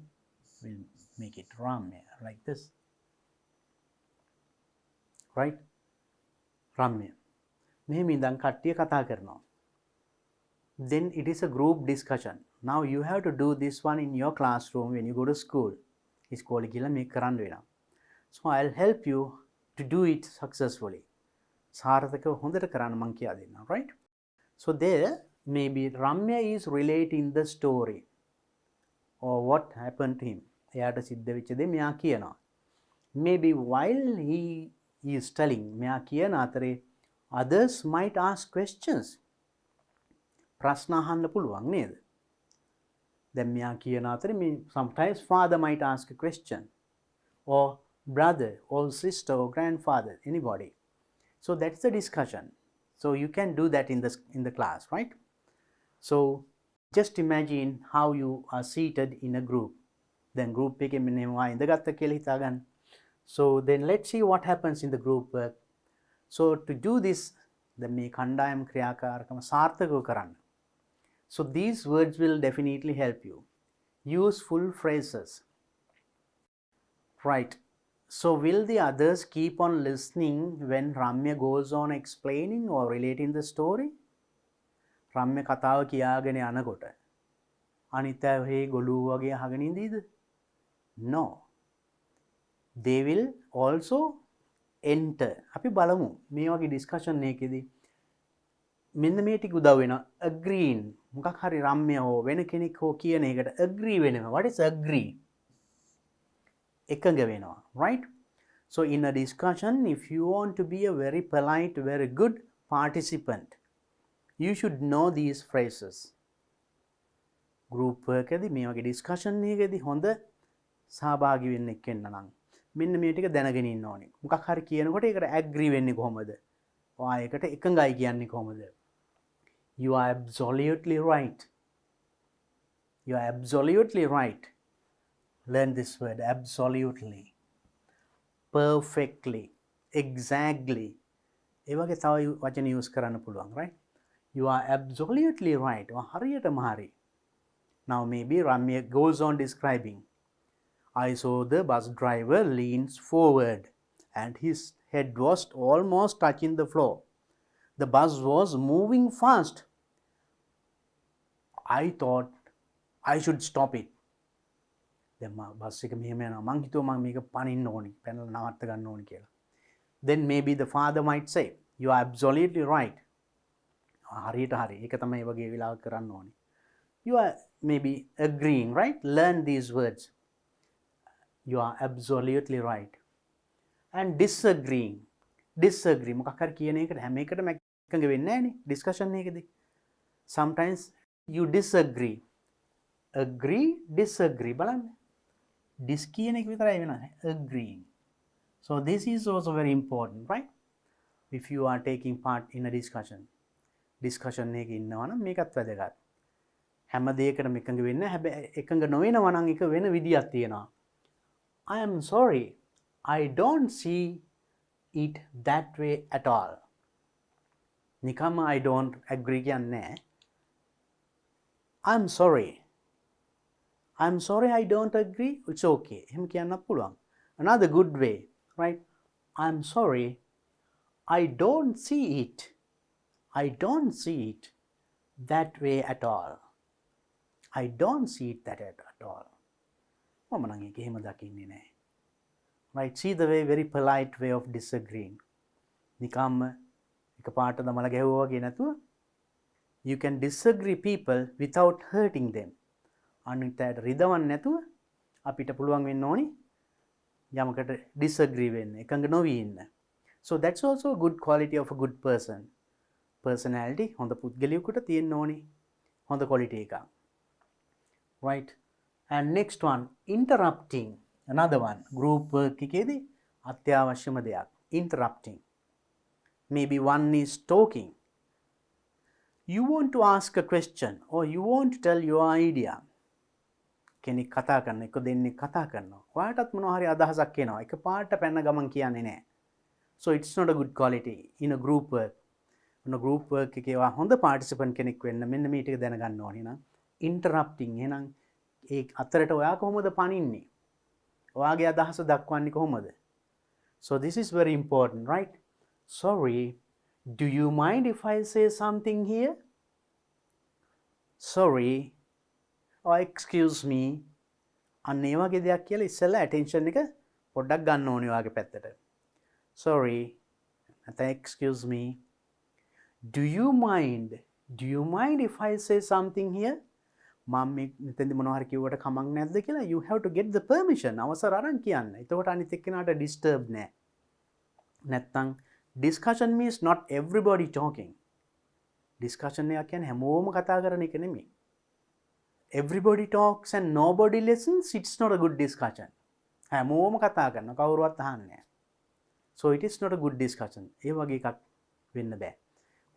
We'll make it Ramya like this. Right? Ramya. මෙහෙම ඉඳන් කට්ටිය කතා කරනවා. Then it is a group discussion. Now you have to do this one in your classroom when you go to school. ඉස්කෝලේ ගිහලා මේක කරන්න වෙනවා. So I'll help you to do it successfully. සාර්ථකව හොඳට කරන්න මම කියා දෙන්නම්. Right? So there maybe Ramya is relating the story or what happened to him. එයාට සිද්ධ වෙච්ච දේ මෙයා කියනවා. Maybe while he is telling මෙයා කියන අතරේ others might ask questions. ප්‍රශ්න අහන්න පුළුවන් නේද? දැන් මෙයා කියන අතරේ sometimes father might ask a question or brother or sister or grandfather, anybody. So that's the discussion. So you can do that in the class, right? So just imagine how you are seated in a group. Then group එකේ මෙන්නවා ඉඳගත්ත කියලා හිතා ගන්න. So then let's see what happens in the group work. So to do this, then මේ කණ්ඩායම් ක්‍රියාකාරකම සාර්ථකව කරන්න. So these words will definitely help you. Use full phrases. Right. So will the others keep on listening when Ramya goes on explaining or relating the story? Ramya කතාව කියාගෙන යනකොට අනිත් අය හේ ගොළුව වගේ අහගෙන ඉඳීද? No. They will also enter. අපි බලමු මේ වගේ ඩිස්කෂන් එකකදී මෙන්න මේ ටික උදව් වෙනවා. Agreeing. මොකක් හරි රම්‍ය හෝ වෙන කෙනෙක් හෝ කියන එකට agree වෙනවා. What is agree? එකඟ වෙනවා. Right? So in a discussion, if you want to be a very polite, very good participant, you should know these phrases. Group work එකදී මේ වගේ discussion එකකදී හොඳ සහභාගී වෙන්න එක්කෙන්න නම් මෙන්න මේ ටික දැනගෙන ඉන්න ඕනේ. මොකක් හරි කියනකොට ඒකට agree වෙන්නේ කොහොමද? ඔයා ඒකට එකඟයි කියන්නේ කොහොමද? You are absolutely right. You are absolutely right. Learn this word, absolutely. Perfectly. Exactly. ඒ වගේ තව වචන use කරන්න පුළුවන්, right? You are absolutely right. හරියටම හරි. Now maybe Ramya goes on describing. I saw the bus driver leans forward and his head was almost touching the floor. The bus was moving fast. I thought I should stop it. දැන් bus එක මෙහෙම යනවා. මං හිතුවා මම මේක පනින්න ඕනි. පැනලා නවත්ත ගන්න ඕනි කියලා. Then maybe the father might say, you are absolutely right. හරියට හරි. ඒක තමයි වගේ වෙලාවක කරන්න ඕනි. You are maybe agreeing, right? Learn these words. You are absolutely right. And disagreeing. Disagree. මොකක් හරි කියන එකට හැම එකටම එකඟ වෙන්නේ නැහනේ discussion එකකදී. Sometimes you disagree. Agree, disagree. බලන්න. Dis කියන එක විතරයි වෙනන්නේ. Agreeing. So this is also very important, right? If you are taking part in a discussion. Discussion එකක ඉන්නවා නම් මේකත් වැදගත්. හැම දෙයකටම එකඟ වෙන්න හැබැයි එකඟ නොවෙනවා නම් එක වෙන විදියක් තියෙනවා. I am sorry. I don't see it that way at all. නිකම්ම I don't agree කියන්නේ නැහැ. I'm sorry. I'm sorry I don't agree. It's okay. එහෙම කියන්නත් පුළුවන්. Another good way, right? I'm sorry. I don't see it. I don't see it that way at all. I don't see it that at all. මම නම් ඒක එහෙම දකින්නේ නැහැ. Right? See the way, very polite way of disagreeing. නිකම්ම එකපාරට දමලා ගැහුවා වගේ නැතුව you can disagree people without hurting them. අනිත් අයට රිදවන්න නැතුව අපිට පුළුවන් වෙන්න ඕනි යමකට disagree වෙන්න, එකඟ නොවී ඉන්න. So that's also a good quality of a good person. Personality හොඳ පුද්ගලයෙකුට තියෙන්න ඕනි හොඳ quality එකක්. Right? And next one, interrupting. another one group work එකේදී අත්‍යවශ්‍යම දෙයක් interrupting. Maybe one is talking, you want to ask a question or you want to tell your idea. කෙනෙක් කතා කරන එක දෙන්නේ කතා කරනවා ඔයාටත් මොනවා හරි අදහසක් එනවා එක පාට පැන ගමන් කියන්නේ නැහැ. So it's not a good quality in a group work. In a group work එකේ වා හොඳ participant කෙනෙක් වෙන්න මෙන්න මේ ටික දැනගන්න ඕනේ නම් interrupting එහෙනම් ඒ අතරට ඔයා කොහොමද පනින්නේ? ඔයාගේ අදහස දක්වන්නේ කොහොමද? So this is very important, right? Sorry, do you mind if I say something here? Sorry, or excuse me. අන්න ඒ වගේ දෙයක් කියලා ඉස්සෙල්ලා attention එක පොඩ්ඩක් ගන්න ඕනේ ඔයාගේ පැත්තට. Sorry, නැත්නම් excuse me. Do you mind? Do you mind if I say something here? මම මෙතෙන්දි මොනවා හරි කිව්වට කමක් නැද්ද කියලා you have to get the permission. අවසර අරන් කියන්න. එතකොට අනිත් එක්කෙනාට disturb නෑ. නැත්තම් discussion means not everybody talking. Discussion එක කියන්නේ හැමෝම කතා කරන එක නෙමෙයි. Everybody talks and nobody listens, it's not a good discussion. හැමෝම කතා කරනවා කවුරුවත් අහන්නේ නැහැ. So it is not a good discussion. ඒ වගේ එකක් වෙන්න බෑ.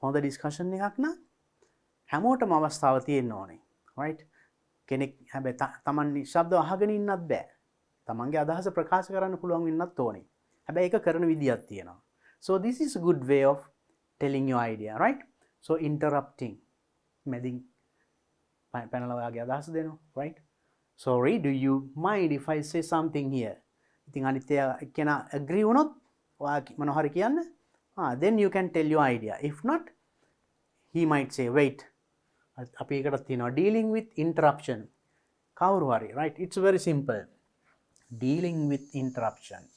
හොඳ discussion එකක් නම් හැමෝටම අවස්ථාව තියෙන්න ඕනේ. Right? කෙනෙක් හැබැයි තමන් ශබ්ද අහගෙන ඉන්නත් බෑ. තමන්ගේ අදහස ප්‍රකාශ කරන්න පුළුවන් වෙන්නත් ඕනේ. හැබැයි ඒක කරන විදියක් තියෙනවා. So this is a good way of telling your idea, right? So interrupting. මැදින් පැනලා ඔයාගේ අදහස දෙනවා, right? Sorry, do you mind if I say something here? ඉතින් අනිත් කෙනා agree වුණොත් ඔයා මොනවා හරි කියන්න. Then you can tell your idea. If not, he might say, wait. අපි ඒකටත් තියෙනවා dealing with interruption. කවුරු හරි, right? It's very simple. Dealing with interruptions.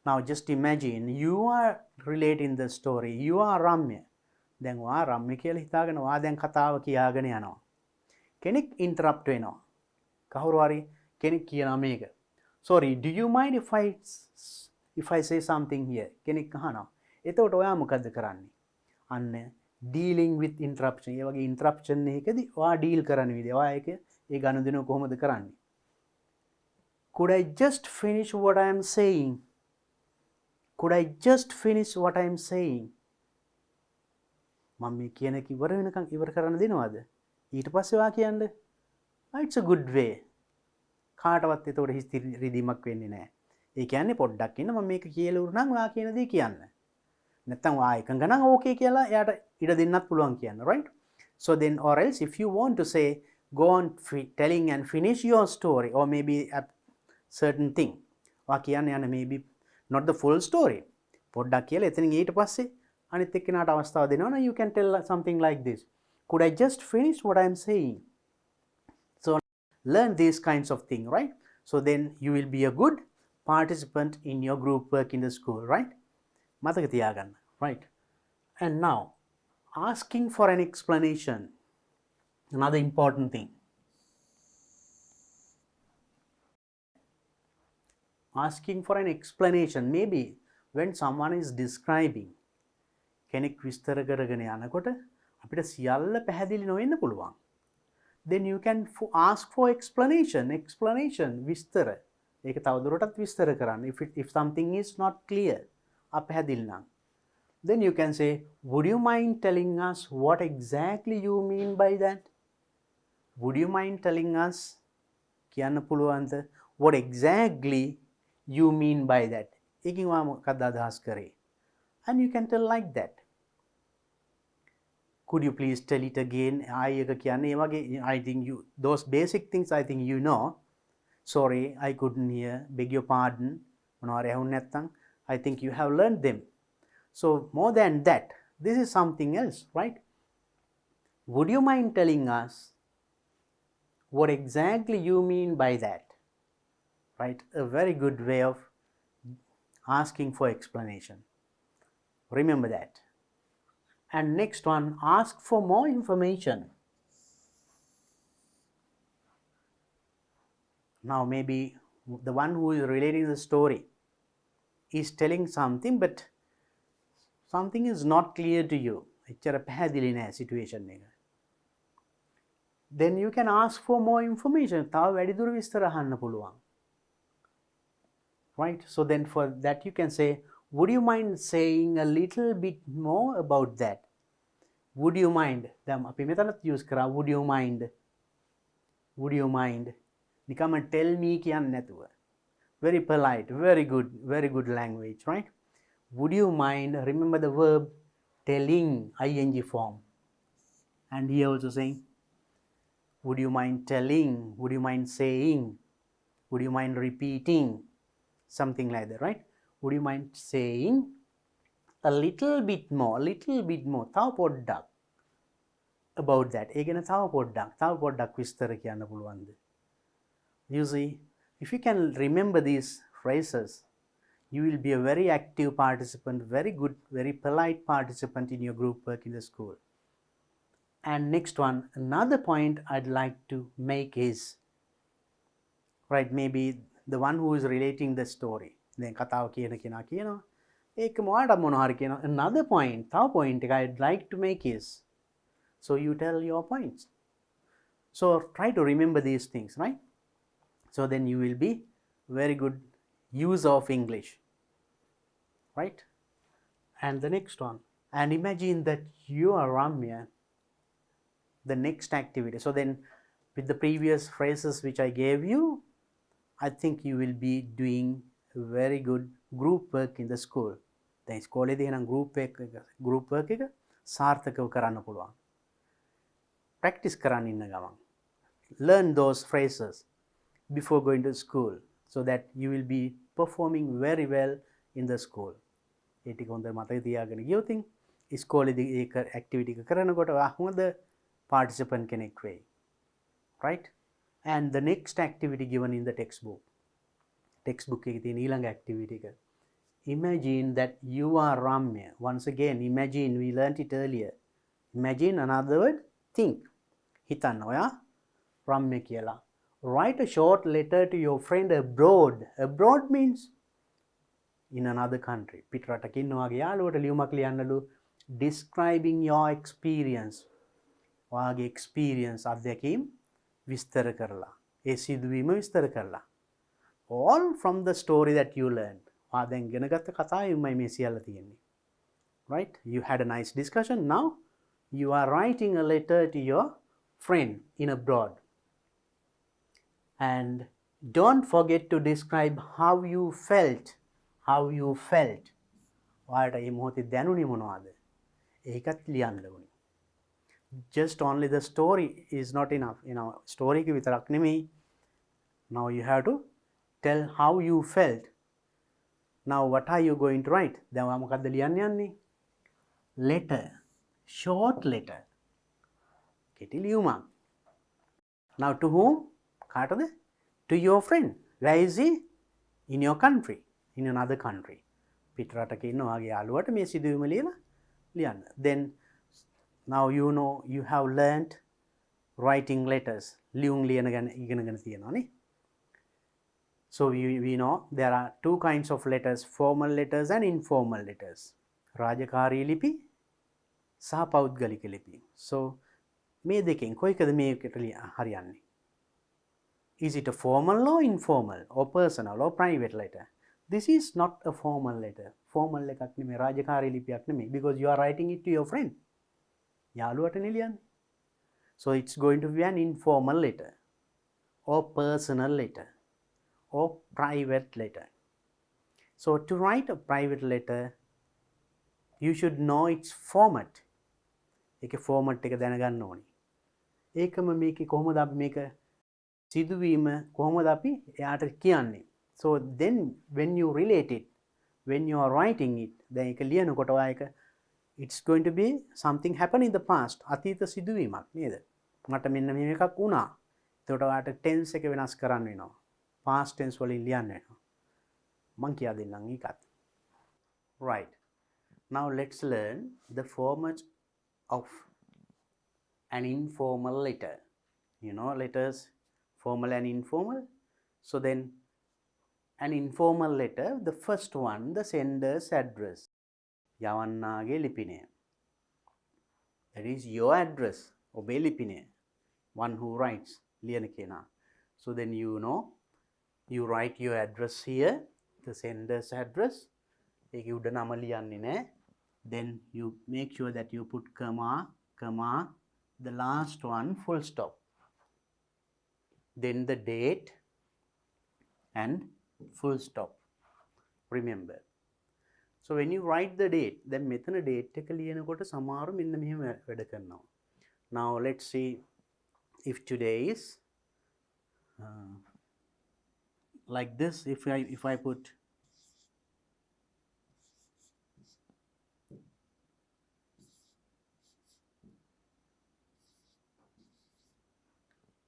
Now just imagine you are relating the story. You are Ramya. දැන් ඔයා රම්‍ය කියලා හිතාගෙන ඔයා දැන් කතාව කියාගෙන යනවා. කෙනෙක් interrupt වෙනවා. කවුරු හරි කෙනෙක් කියනවා මේක. Sorry, do you mind if I say something here? කෙනෙක් අහනවා. එතකොට ඔයා මොකද්ද කරන්නේ? අන්න dealing with interruption. ඒ වගේ interruption එකකදී ඔයා deal කරන විදිය. ඔයා ඒක ඒ ගනුදෙනුව කොහොමද කරන්නේ? Could I just finish what I am saying? Could I just finish what I am saying? මම මේ කියන එක ඉවර වෙනකන් ඉවර කරන්න දෙනවද? ඊට පස්සේ ඔයා කියන්නේ it's a good way. කාටවත් ඒතකොට හිස් රිදීමක් වෙන්නේ නැහැ. ඒ කියන්නේ පොඩ්ඩක් ඉන්න මම මේක කියලා උරු නම් ඔයා කියන දේ කියන්න. නැත්තම් ඔයා එකඟ නම් ඕකේ කියලා එයාට ඉඩ දෙන්නත් පුළුවන් කියන්න, right? So then or else if you want to say go on telling and finish your story or maybe a certain thing. ඔයා කියන්නේ යන්නේ maybe not the full story. පොඩ්ඩක් කියලා එතනින් ඊට පස්සේ අනිත් එක්කෙනාට අවස්ථාව දෙනවා. You can tell something like this. Could I just finish what I am saying? So learn these kinds of things, right? So then you will be a good participant in your group work in the school, right? මතක තියාගන්න, right? And now asking for an explanation. Another important thing. Asking for an explanation. Maybe when someone is describing කෙනෙක් විස්තර කරගෙන යනකොට අපිට සියල්ල පැහැදිලි නොවෙන්න පුළුවන්. Then you can ask for explanation. විස්තර. ඒක තවදුරටත් විස්තර කරන්න. If something is not clear, අපැහැදිලි නම්. Then you can say, would you mind telling us what exactly you mean by that? Would you mind telling us කියන්න පුළුවන්ද what exactly you mean by that? ඒකින් ඔයා මොකක්ද අදහස් කරේ? And you can tell like that. Could you please tell it again? I think you those basic things I think you know. Sorry, I couldn't hear. Beg your pardon. I think you have learned them. So more than that, this is something else, right? Would you mind telling us what exactly you mean by that? Right? A very good way of asking for explanation. Remember that. And next one, ask for more information. Now maybe the one who is relating the story is telling something, but something is not clear to you. එච්චර පැහැදිලි නැහැ situation එක. Then you can ask for more information. තව වැඩිදුර විස්තර අහන්න පුළුවන්. right? So then for that you can say, would you mind saying a little bit more about that? Would you mind? දැන් අපි මෙතනත් use කරා would you mind? Would you mind? නිකම්ම tell me කියන්නේ නැතුව. Very polite, very good language, right? Would you mind? Remember the verb telling, ing form. And here also saying, would you mind telling? Would you mind saying? Would you mind repeating? Something like that, right? Would you mind saying a little bit more, තව පොඩ්ඩක් about that. ඒ ගැන තව පොඩ්ඩක් විස්තර කියන්න පුළුවන්ද? You see, if you can remember these phrases, you will be a very active participant, very good, very polite participant in your group work in the school. And next one, another point I'd like to make is, right, maybe the one who is relating the story. දැන් කතාව කියන කෙනා කියනවා. ඒක මොකට මොනවා හරි කියනවා. Another point, තව point එක I'd like to make is, so you tell your points. So try to remember these things, right? So then you will be very good use of English, right? And the next one, and imagine that you are Ramya, the next activity. So then with the previous phrases which I gave you, I think you will be doing very good group work in the school. දැන් ඉස්කෝලේදී එහෙනම් group work එක සාර්ථකව කරන්න පුළුවන්. Practice කරන්න ඉන්න ගමන්. Learn those phrases before going to school so that you will be performing very well in the school. ඒ ටික හොඳ මතක තියාගෙන ගියොත් ඉස්කෝලේදී ඒක activity එක කරනකොට හොඳ participant කෙනෙක් වෙයි. Right? And the next activity given in the textbook එකේ තියෙන ඊළඟ activity එක. Imagine that you are Ramya. Once again, imagine, we learnt it earlier. Imagine, another word, think. හිතන්න ඔයා Ramya කියලා. Write a short letter to your friend abroad. Abroad means in another country. පිටරටක ඉන්න ඔයාගේ යාළුවට ලියුමක් ලියන්නලු describing your experience. ඔයාගේ experience අත්දැකීම් විස්තර කරලා. ඒ සිදුවීම විස්තර කරලා. All from the story that you learned. ඔයා දැන් ඉගෙන ගත්ත කතාවෙමයි මේ සියල්ල තියෙන්නේ. Right? You had a nice discussion. Now you are writing a letter to your friend in abroad. And don't forget to describe how you felt. ඔයාට මේ මොහොතේ දැනුනේ මොනවද? ඒකත් ලියන්න ඕනේ. Just only the story is not enough. Story එක විතරක් නෙමෙයි. Now you have to tell how you felt. Now what are you going to write? දැන් ඔයා මොකද්ද ලියන්න යන්නේ? Letter. Short letter. කෙටි ලියුමක්. Now to whom? කාටද? To your friend. Where is he? In your country. In another country. පිටරටක ඉන්න ඔයාගේ යාළුවට මේ සිදුවීම ලියන්න. Then now you know you have learnt writing letters. ලියුම් ලියන ගැන ඉගෙනගෙන තියෙනවානේ. So we know there are two kinds of letters, formal letters and informal letters. රාජකාරී ලිපි සහ පෞද්ගලික ලිපි. So මේ දෙකෙන් කොයිකද මේකට හරියන්නේ? Is it a formal or informal or personal or private letter? This is not a formal letter. Formal එකක් නෙමෙයි, රාජකාරී ලිපියක් නෙමෙයි, because you are writing it to your friend. යාළුවට නෙලියන්නේ. So it's going to be an informal letter or personal letter or private letter. So to write a private letter, you should know its format. ඒකේ format එක දැනගන්න ඕනේ. ඒකම මේකේ කොහොමද අපි මේක සිදුවීම කොහොමද අපි එයාට කියන්නේ? So then when you relate it, when you are writing it, දැන් ඒක ලියනකොට ඔයා ඒක it's going to be something happen in the past. අතීත සිදුවීමක් නේද? මට මෙන්න මෙහෙම එකක් වුණා. එතකොට ඔයාට tense එක වෙනස් කරන්න වෙනවා. Past tense වලින් ලියන්න වෙනවා. මං කියා දෙන්නම් ඒකත්. Right. Now let's learn the format of an informal letter. You know letters, formal and informal. So then an informal letter, the first one, the sender's address. යවන්නාගේ ලිපිනය. That is your address. ඔබේ ලිපිනය. One who writes, ලියන කෙනා. So then you know, you write your address here the sender's address. ඒකේ උඩ නම ලියන්නේ නැහැ. Then you make sure that you put comma, the last one full stop. Then the date and full stop. Remember. So when you write the date, then මෙතන date එක ලියනකොට සමහර මෙන්න මෙහෙම වැඩ කරනවා. Now let's see if today is like this. If I put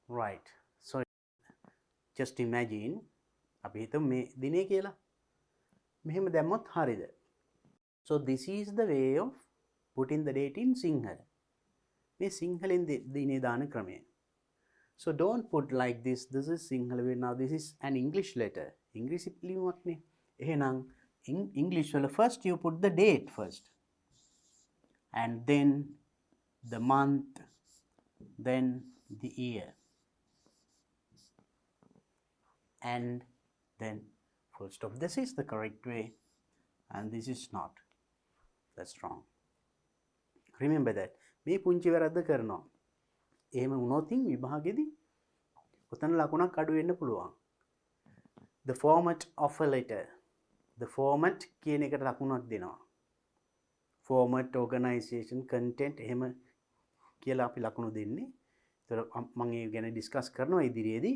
right, so just imagine අපි හිතමු මේ දිනේ කියලා. මෙහෙම දැම්මොත් හරියද? So this is the way of putting the date in Sinhala. මේ සිංහලෙන් දිනේ දාන ක්‍රමය. So don't put like this. This is Sinhala way. Now this is an English letter. English ලියුමක් නේ. එහෙනම් English වල first you put the date first. And then the month, then the year. And then full stop. This is the correct way and this is not. That's wrong. Remember that. මේ පුංචි වැරද්ද කරනවා. එහෙම වුණොත් විභාගෙදී උතන ලකුණක් අඩු වෙන්න පුළුවන්. The format of a letter. The format කියන එකට ලකුණක් දෙනවා. Format, organization, content එහෙම කියලා අපි ලකුණු දෙන්නේ. ඒතර මම ඒ ගැන ඩිස්කස් කරනවා ඉදිරියේදී.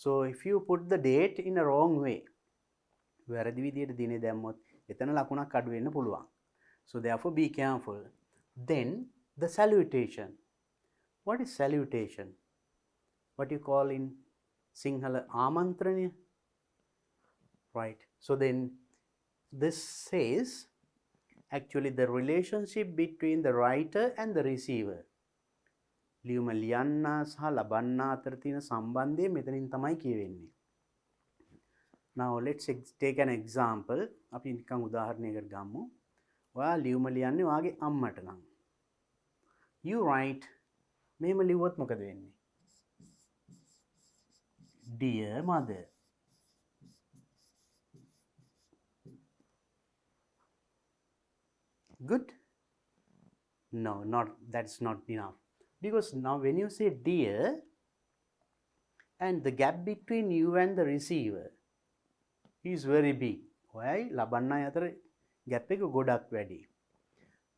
So if you put the date in a wrong way, වැරදි විදියට දිනේ දැම්මොත් එතන ලකුණක් අඩු වෙන්න පුළුවන්. So therefore be careful. Then the salutation. What is salutation? What you call in Sinhala ආමන්ත්‍රණය? Right. So then this says actually the relationship between the writer and the receiver. ලියුම ලියන්නා සහ ලබන්නා අතර තියෙන සම්බන්ධය මෙතනින් තමයි කියවෙන්නේ. Now let's take an example. අපි නිකන් උදාහරණයකට ගමු. ඔයා ලියුම ලියන්නේ ඔයාගේ අම්මට නම්. You write මෙහෙම ලිව්වොත් මොකද වෙන්නේ? Dear mother. Good? No, that's not enough. Because now when you say dear and the gap between you and the receiver is very big. Why? ලබන්න අතර gap එක ගොඩක් වැඩි.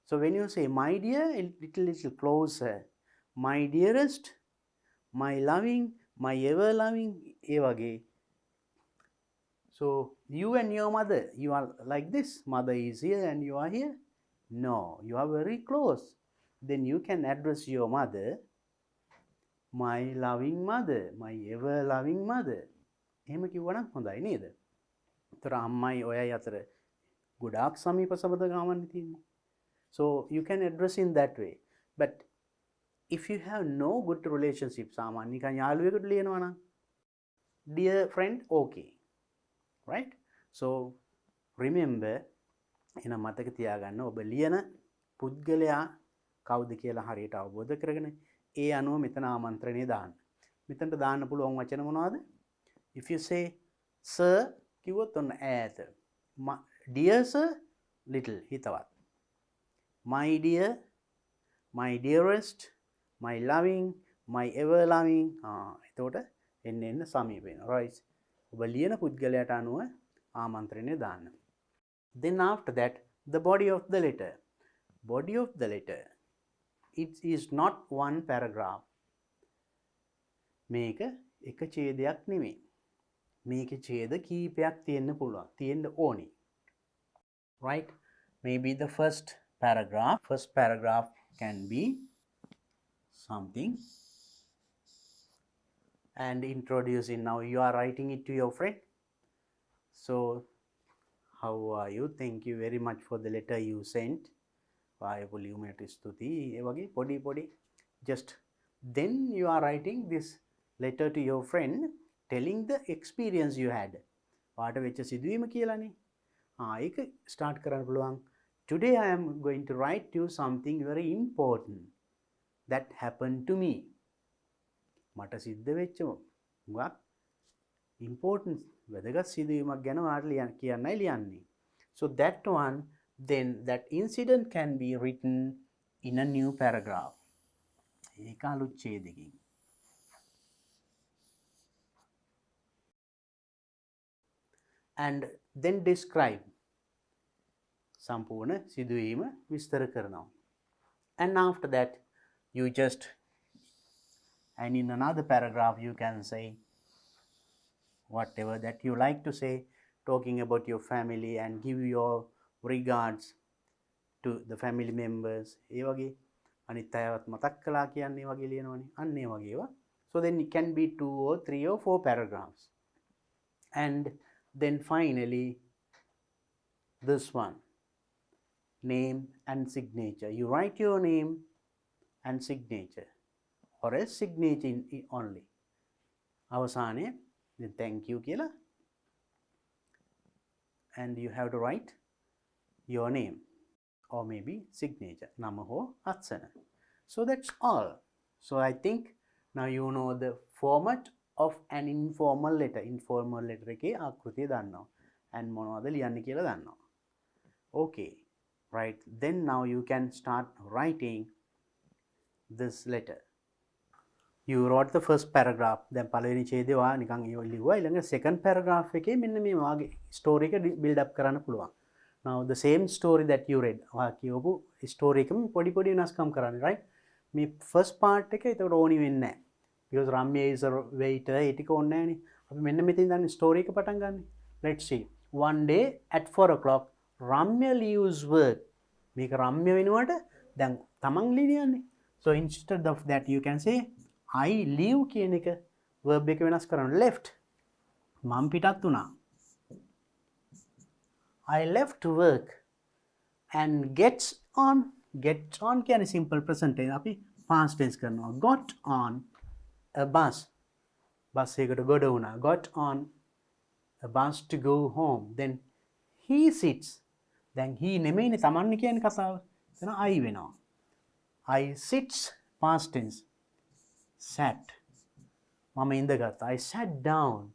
So when you say my dear, a little closer. My dearest, my loving, my ever loving, ඒ වගේ. So you and your mother, you are like this. Mother is here and you are here. No, you are very close. Then you can address your mother, my loving mother, my ever loving mother. එහෙම කිව්වනම් හොඳයි නේද? ඒතර අම්මයි ඔයයි අතර ගොඩාක් සමීප සබඳතාවන්නේ තියෙන්නේ. So you can address in that way. But if you have no good relationship, සාමාන්‍ය නිකන් යාළුවෙකුට ලියනවා නම් dear friend, okay. Right? So remember, එහෙනම් මතක තියාගන්න ඔබ ලියන පුද්ගලයා කවුද කියලා හරියට අවබෝධ කරගෙන ඒ අනුව මෙතන ආමන්ත්‍රණය දාන්න. මෙතනට දාන්න පුළුවන් වචන මොනවද? If you say sir කිව්වොත් ඔන්න ඈත. Dear sir, little හිතවත්. My dear, my dearest, my loving, my ever loving. එතකොට එන්න සමීප වෙනවා. Right? ඔබ ලියන පුද්ගලයාට අනුව ආමන්ත්‍රණය දාන්න. Then after that, the body of the letter. Body of the letter. It is not one paragraph. මේක එක ඡේදයක් නෙමෙයි. මේකේ ඡේද කීපයක් තියෙන්න පුළුවන්. තියෙන්න ඕනි. Right? Maybe the first paragraph can be something and introducing. Now you are writing it to your friend. So how are you? Thank you very much for the letter you sent. ලියුමට ස්තුතියි. ඒ වගේ පොඩි just then you are writing this letter to your friend telling the experience you had. වාට වෙච්ච සිදුවීම කියලානේ. ඒක start කරන්න පුළුවන්. Today I am going to write you something very important that happened to me. මට සිද්ධ වෙච්ච මොකක් important වැදගත් සිදුවීමක් ගැන ඔයාලට කියන්නයි ලියන්නේ. So that one, then that incident can be written in a new paragraph. ඒක අලුත් ඡේදකින්. And then describe. සම්පූර්ණ සිදුවීම විස්තර කරනවා. And after that, you just, and in another paragraph you can say whatever that you like to say, talking about your family and give your regards to the family members. ඒ වගේ අනිත් අයවත් මතක් කළා කියන්නේ වගේ ලියනවනේ. අන්න ඒ වගේ ඒවා. So then it can be 2 or 3 or 4 paragraphs. And then finally this one, name and signature. You write your name and signature, or else signature only. අවසානයේ then thank you කියලා, and you have to write your name or maybe signature, nama ho atsana. So that's all. So I think now you know the format of an informal letter. Informal letter එකේ ආකෘතිය දන්නවා and මොනවද ලියන්නේ කියලා දන්නවා. Okay, right, then now you can start writing this letter. You wrote the first paragraph. දැන් පළවෙනි ඡේදය ඔයා නිකන් ලිව්වා. ඊළඟ second paragraph එකේ මෙන්න මේ වාගේ story එක build up කරන්න පුළුවන්. Now the same story that you read, ඔයා කියවපු story එකම පොඩි පොඩි වෙනස්කම් කරන්න, right? මේ first part එක ඒකට ඕනි වෙන්නේ නැහැ. Because Ramya is a waiter, ඒ ටික ඕනේ නැහැනේ. අපි මෙන්න මෙතෙන් දැන් story එක පටන් ගන්න. Let's see. One day at 4 o'clock, Ramya leaves work. මේක Ramya වෙනුවට දැන් තමන් ලියන්නේ. So instead of that you can say I leave කියන එක verb එක වෙනස් කරන්න. Left. මම පිටත් වුණා. I left work and gets on. Get on කියන්නේ simple present tense. අපි past tense කරනවා. Got on a bus. Bus එකකට ගොඩ වුණා. Got on a bus to go home. Then he sits. දැන් he නෙමෙයිනේ තමන් කියන්නේ කතාව. එතන I වෙනවා. I sits past tense. Sat. මම ඉඳගත්තා. I sat down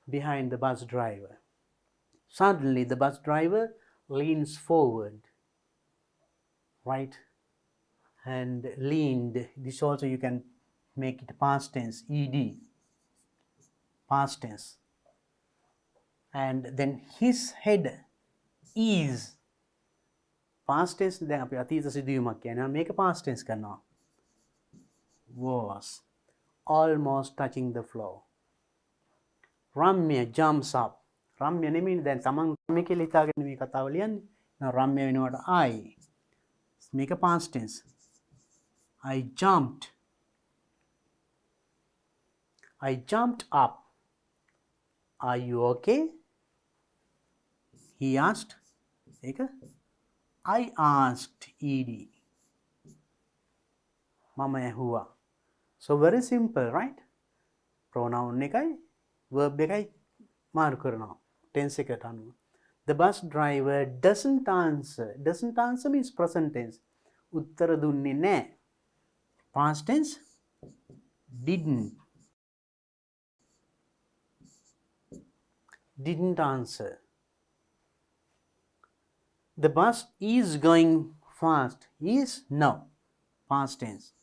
behind the bus driver. Suddenly the bus driver leans forward, right? And leaned. This also you can make it past tense, ed. Past tense. And then his head is. Past tense දැන් අපි අතීත සිදුවීමක් කියනවා. මේක past tense කරනවා. Was almost touching the floor. Ramya jumps up. Ramya නෙමෙයි දැන් තමන් මේ කියලා හිතාගෙන මේ කතාව ලියන්නේ. now Ramya වෙනවට I. මේක past tense. I jumped up. Are you okay? He asked. ඒක I asked ed. මම ඇහුවා. So very simple, right? Pronoun එකයි verb එකයි මාරු කරනවා tense එකට අනුව. The bus driver doesn't answer. Doesn't answer means present tense. උත්තර දුන්නේ නැහැ. Past tense didn't answer. The bus is going fast. Is no. Past tense.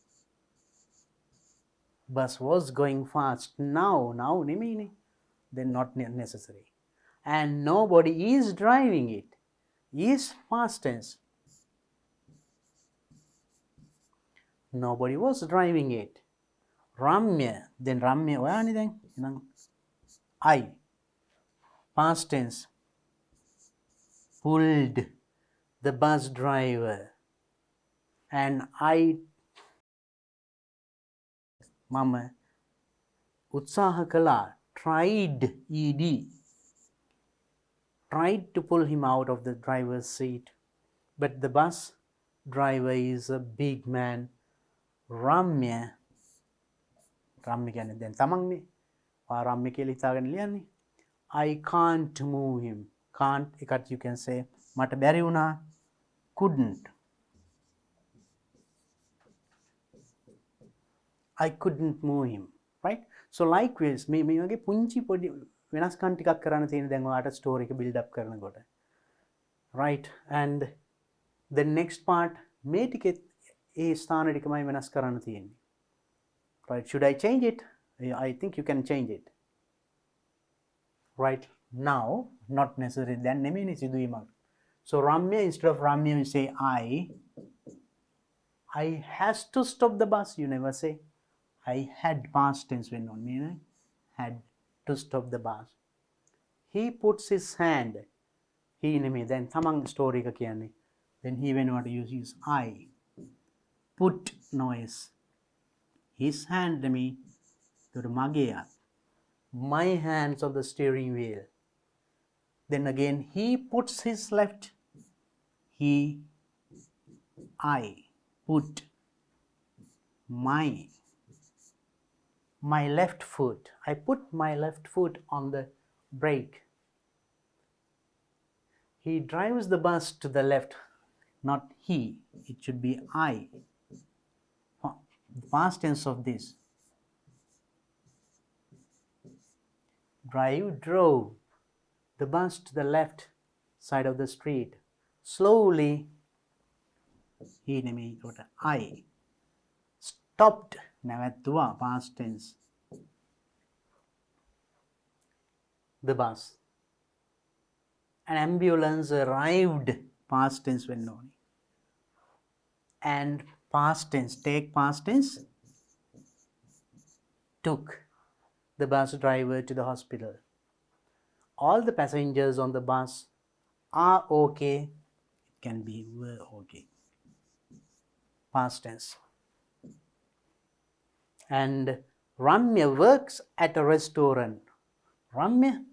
Bus was going fast. Now නෙමෙයිනේ. Then not necessary. And nobody is driving it. Is past tense. Nobody was driving it. Ramya. Then Ramya ඔයානේ දැන්. එහෙනම් I. Past tense. Pulled the bus driver. And මම උත්සාහ කළා. Tried ed. Tried to pull him out of the driver's seat. But the bus driver is a big man. Ramya කියන්නේ දැන් තමන්නේ. ඔයා Ramya කියලා හිතාගෙන ලියන්නේ. I can't move him. Can't එකට you can say මට බැරි වුණා. Couldn't. I couldn't move him. right? So likewise මේ වගේ පුංචි පොඩි වෙනස්කම් ටිකක් කරන්න තියෙන දැන් ඔයාට ස්ටෝරි එක build up කරනකොට, right? And the next part මේ ටිකේ ඒ ස්ථාන ටිකමයි වෙනස් කරන්න තියෙන්නේ, right? Should I change it? I think you can change it, right? Now not necessarily දැන් නෙමෙයිනේ සිදුවීමක්. So Ramya, instead of Ramya you say I has to stop the bus. You never say I had, past tense when on, meaning had to stop the bus. He puts his hand, he නෙමෙයි then තමන් story එක කියන්නේ, then he වෙනවට use I put noise his hand නෙමෙයි ඒකට මගේ අත්, my hands on the steering wheel. Then again he puts his left, I put my left foot, I put my left foot on the brake. He drives the bus to the left, not he, it should be I. The past tense of this. Drove the bus to the left side of the street. Slowly, he නෙමෙයි කොට I. Stopped, නැවැත්තුවා, past tense. The bus. An ambulance arrived, past tense when known. And past tense, take past tense, took the bus driver to the hospital. All the passengers on the bus are okay. It can be were okay. Past tense. And Ramya works at a restaurant. Ramya,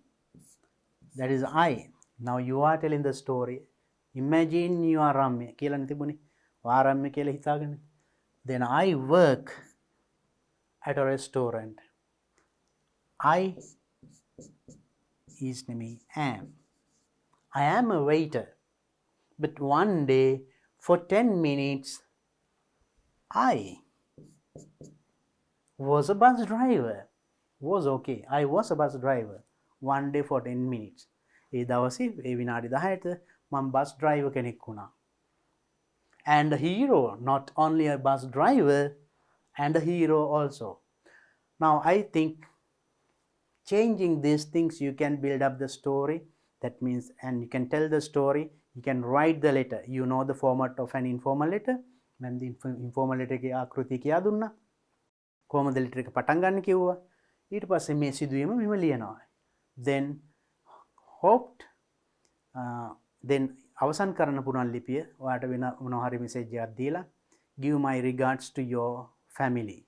that is I. Now you are telling the story. Imagine you are Ramya. කියලා නෙතිබුනේ. වා Ramya කියලා හිතාගෙන. Then I work at a restaurant. I is නෙමෙයි am. I am a waiter. But one day for 10 minutes I was a bus driver. Was okay. I was a bus driver. One day for 10 minutes. ඒ දවසේ ඒ විනාඩි 10ට මම bus driver කෙනෙක් වුණා. And a hero, not only a bus driver, and a hero also. Now I think changing these things you can build up the story. That means, and you can tell the story, you can write the letter. You know the format of an informal letter. When the informal letter එකේ ආකෘතිය කියා දුන්නා. කොහොමද letter එක පටන් ගන්න කිව්වා. ඊට පස්සේ මේ සිදුවීම මෙහෙම ලියනවා. Then hoped, then අවසන් කරන්න පුළුවන් ලිපිය ඔයාට වෙන මොනවා හරි message එකක් දීලා give my regards to your family.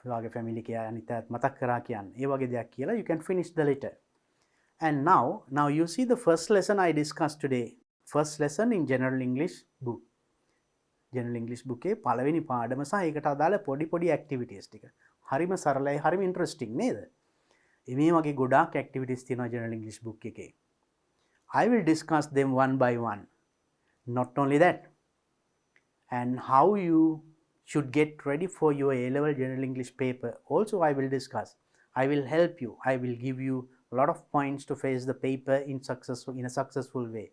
ඔයාගේ family එක අනිත් මතක් කරා කියන්නේ. ඒ වගේ දෙයක් කියලා you can finish the letter. And now you see the first lesson I discussed today. First lesson in general English book. General English book එකේ පළවෙනි පාඩම සහ ඒකට අදාළ පොඩි activities ටික. හරිම සරලයි, හරිම interesting නේද? මේ වගේ ගොඩාක් activities තියෙනවා general English book එකේ. I will discuss them one by one. Not only that, and how you should get ready for your A-level general English paper also I will discuss. I will help you. I will give you a lot of points to face the paper in a successful way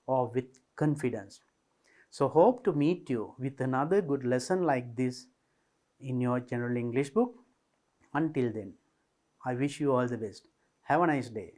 or with confidence. So hope to meet you with another good lesson like this in your general English book. Until then, I wish you all the best. Have a nice day.